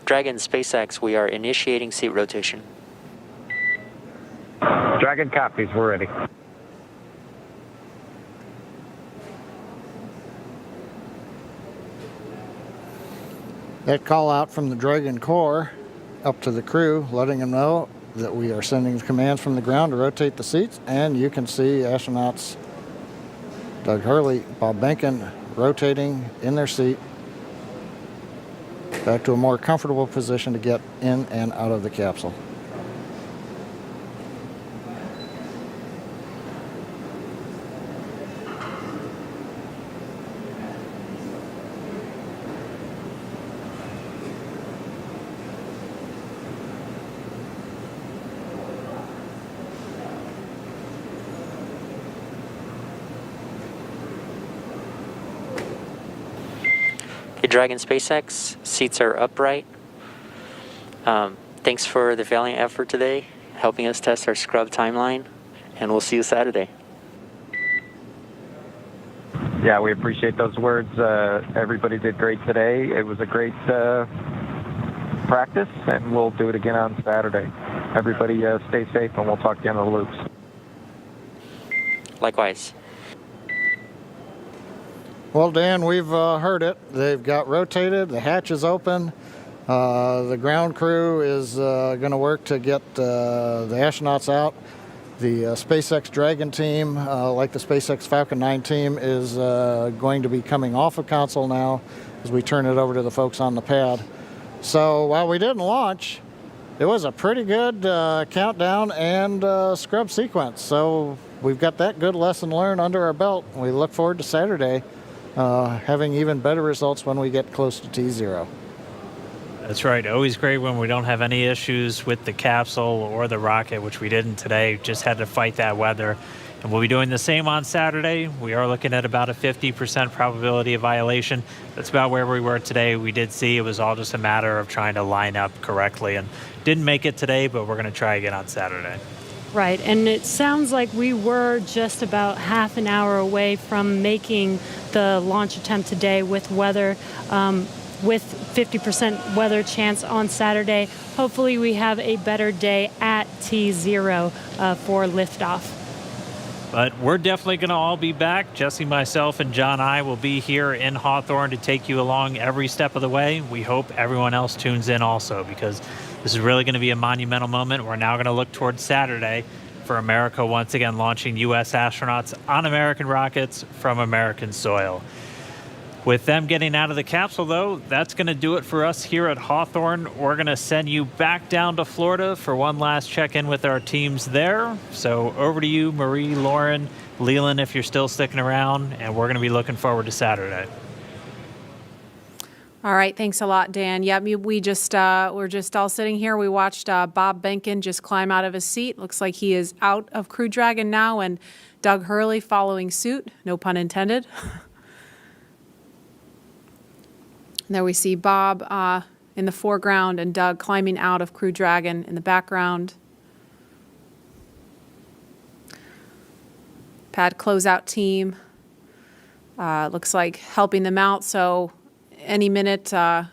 Dragon SpaceX, we are initiating seat rotation. Dragon copies, we're ready. That call out from the Dragon core up to the crew, letting them know that we are sending the commands from the ground to rotate the seats, and you can see astronauts Doug Hurley, Bob Behnken rotating in their seat back to a more comfortable position to get in and out of the capsule. Dragon SpaceX, seats are upright. Thanks for the valiant effort today, helping us test our scrub timeline, and we'll see you Saturday. Yeah, we appreciate those words. Everybody did great today. It was a great practice, and we'll do it again on Saturday. Everybody stay safe, and we'll talk to you on the loops. Likewise. Well, Dan, we've heard it. They've got rotated. The hatch is open. The ground crew is going to work to get the astronauts out. The SpaceX Dragon team, like the SpaceX Falcon 9 team, is going to be coming off of console now as we turn it over to the folks on the pad. So while we didn't launch, it was a pretty good countdown and scrub sequence. So we've got that good lesson learned under our belt. We look forward to Saturday having even better results when we get close to T0. That's right. Always great when we don't have any issues with the capsule or the rocket, which we didn't today. Just had to fight that weather. And we'll be doing the same on Saturday. We are looking at about a 50% probability of violation. That's about where we were today. We did see it was all just a matter of trying to line up correctly, and didn't make it today, but we're going to try again on Saturday. Right, and it sounds like we were just about half an hour away from making the launch attempt today with weather, with 50% weather chance on Saturday. Hopefully we have a better day at T0 for liftoff. But we're definitely going to all be back. Jesse, myself, and John I will be here in Hawthorne to take you along every step of the way. We hope everyone else tunes in also, because this is really going to be a monumental moment. We're now going to look towards Saturday for America once again launching U.S. astronauts on American rockets from American soil. With them getting out of the capsule, though, that's going to do it for us here at Hawthorne. We're going to send you back down to Florida for one last check-in with our teams there. So over to you, Marie, Lauren, Leland, if you're still sticking around, and we're going to be looking forward to Saturday. All right, thanks a lot, Dan. Yeah, we're just all sitting here. We watched Bob Behnken just climb out of his seat. Looks like he is out of Crew Dragon now, and Doug Hurley following suit. No pun intended. There we see Bob in the foreground and Doug climbing out of Crew Dragon in the background. Pad closeout team looks like helping them out. So any minute they're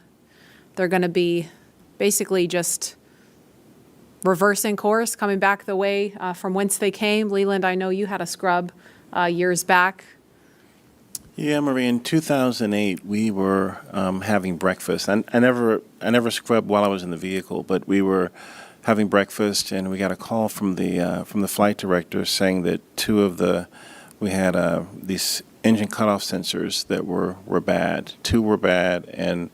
going to be basically just reversing course, coming back the way from whence they came. Leland, I know you had a scrub years back. Yeah, Marie, in 2008, we were having breakfast. I never scrubbed while I was in the vehicle, but we were having breakfast, and we got a call from the flight director saying that we had these engine cutoff sensors that were bad. 2 were bad, and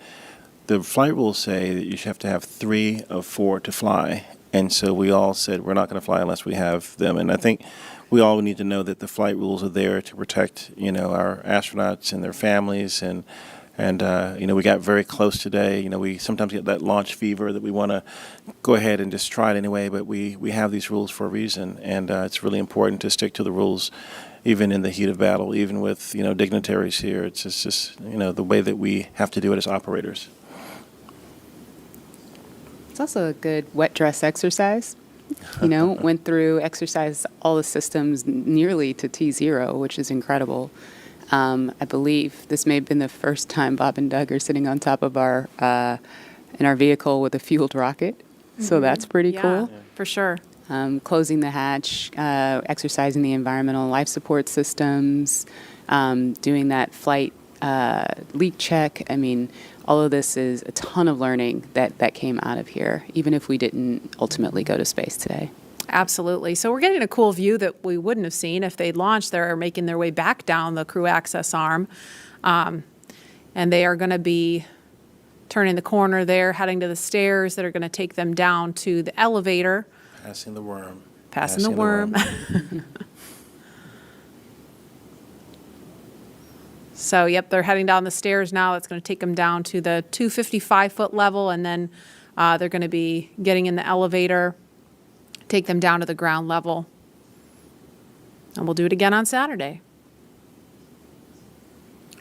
the flight rules say that you should have to have 3 of 4 to fly. And so we all said we're not going to fly unless we have them. And I think we all need to know that the flight rules are there to protect, our astronauts and their families, and we got very close today. We sometimes get that launch fever that we want to go ahead and just try it anyway, but we have these rules for a reason, and it's really important to stick to the rules, even in the heat of battle, even with dignitaries here. It's just the way that we have to do it as operators. It's also a good wet dress exercise. Went through, exercised all the systems nearly to T0, which is incredible. I believe this may have been the first time Bob and Doug are sitting on top of in our vehicle with a fueled rocket. Mm-hmm. So that's pretty cool. Yeah, for sure. Closing the hatch, exercising the environmental life support systems, doing that flight leak check. I mean, all of this is a ton of learning that came out of here, even if we didn't ultimately go to space today. Absolutely. So we're getting a cool view that we wouldn't have seen if they'd launched. They're making their way back down the crew access arm. And they are going to be turning the corner there, heading to the stairs that are going to take them down to the elevator. Passing the worm. Passing the worm. So, yep, they're heading down the stairs now. That's going to take them down to the 255-foot level, and then they're going to be getting in the elevator, take them down to the ground level. And we'll do it again on Saturday.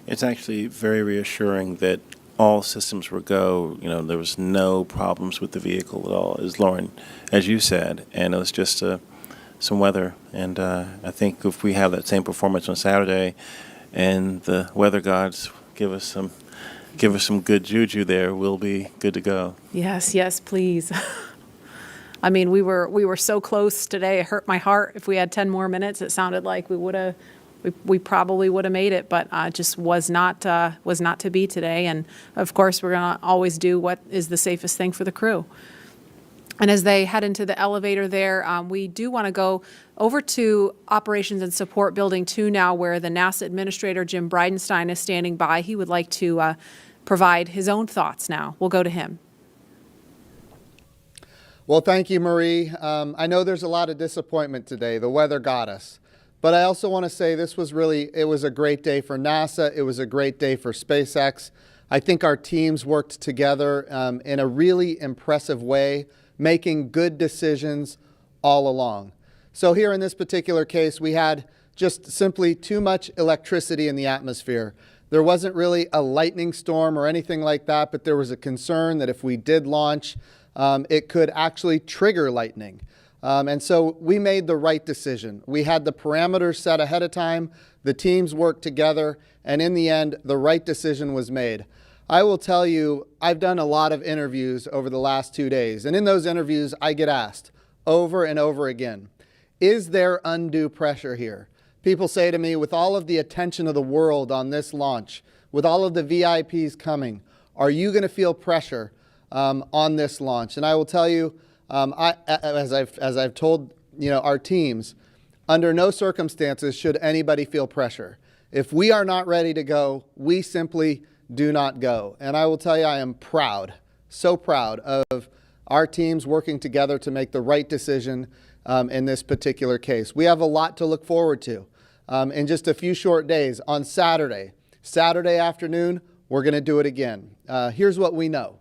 It's actually very reassuring that all systems were go. You know, there was no problems with the vehicle at all, as Lauren, as you said, and it was just some weather. And I think if we have that same performance on Saturday, and the weather gods give us some good juju there, we'll be good to go. Yes, yes, please. I mean, we were so close today. It hurt my heart. If we had 10 more minutes, it sounded like we probably would have made it, but just was not to be today. And of course, we're going to always do what is the safest thing for the crew. And as they head into the elevator there, we do want to go over to Operations and Support Building 2 now, where the NASA Administrator, Jim Bridenstine, is standing by. He would like to provide his own thoughts now. We'll go to him. Well, thank you, Marie. I know there's a lot of disappointment today. The weather got us. But I also want to say it was a great day for NASA. It was a great day for SpaceX. I think our teams worked together in a really impressive way, making good decisions all along. So here in this particular case, we had just simply too much electricity in the atmosphere. There wasn't really a lightning storm or anything like that, but there was a concern that if we did launch, it could actually trigger lightning. And so we made the right decision. We had the parameters set ahead of time, the teams worked together, and in the end, the right decision was made. I will tell you, I've done a lot of interviews over the last 2 days, and in those interviews, I get asked over and over again, is there undue pressure here? People say to me, with all of the attention of the world on this launch, with all of the VIPs coming, are you going to feel pressure on this launch? And I will tell you, as I've told our teams, under no circumstances should anybody feel pressure. If we are not ready to go, we simply do not go. And I will tell you, I am proud, so proud of our teams working together to make the right decision in this particular case. We have a lot to look forward to. In just a few short days, on Saturday afternoon, we're going to do it again. Here's what we know.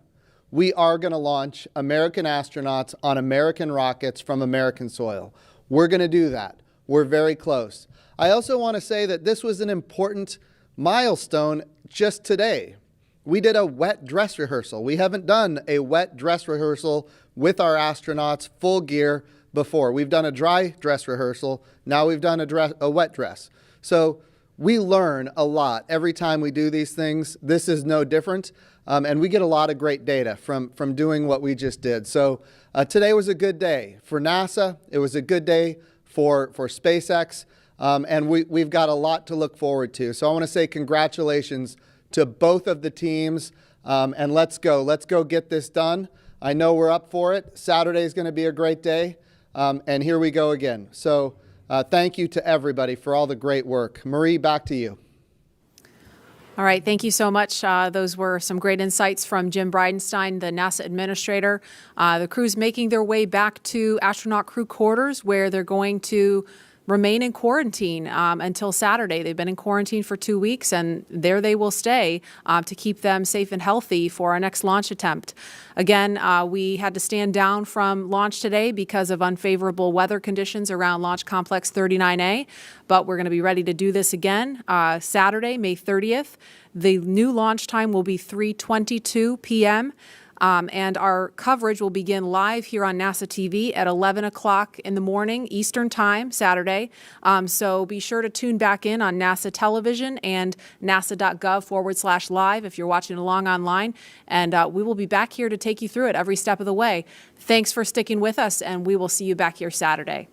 We are going to launch American astronauts on American rockets from American soil. We're going to do that. We're very close. I also want to say that this was an important milestone just today. We did a wet dress rehearsal. We haven't done a wet dress rehearsal with our astronauts full gear before. We've done a dry dress rehearsal. Now we've done a wet dress. So we learn a lot every time we do these things. This is no different. And we get a lot of great data from doing what we just did. So today was a good day for NASA. It was a good day for SpaceX. And we've got a lot to look forward to. So I want to say congratulations to both of the teams. And let's go get this done. I know we're up for it. Saturday is going to be a great day. And here we go again. So thank you to everybody for all the great work. Marie, back to you. All right, thank you so much. Those were some great insights from Jim Bridenstine, the NASA administrator. The crew's making their way back to astronaut crew quarters, where they're going to remain in quarantine until Saturday. They've been in quarantine for 2 weeks, and there they will stay to keep them safe and healthy for our next launch attempt. Again, we had to stand down from launch today because of unfavorable weather conditions around Launch Complex 39A, but we're going to be ready to do this again Saturday, May 30th. The new launch time will be 3:22 p.m. And our coverage will begin live here on NASA TV at 11 o'clock in the morning Eastern Time, Saturday. So be sure to tune back in on NASA television and nasa.gov/live if you're watching along online. And we will be back here to take you through it every step of the way. Thanks for sticking with us, and we will see you back here Saturday.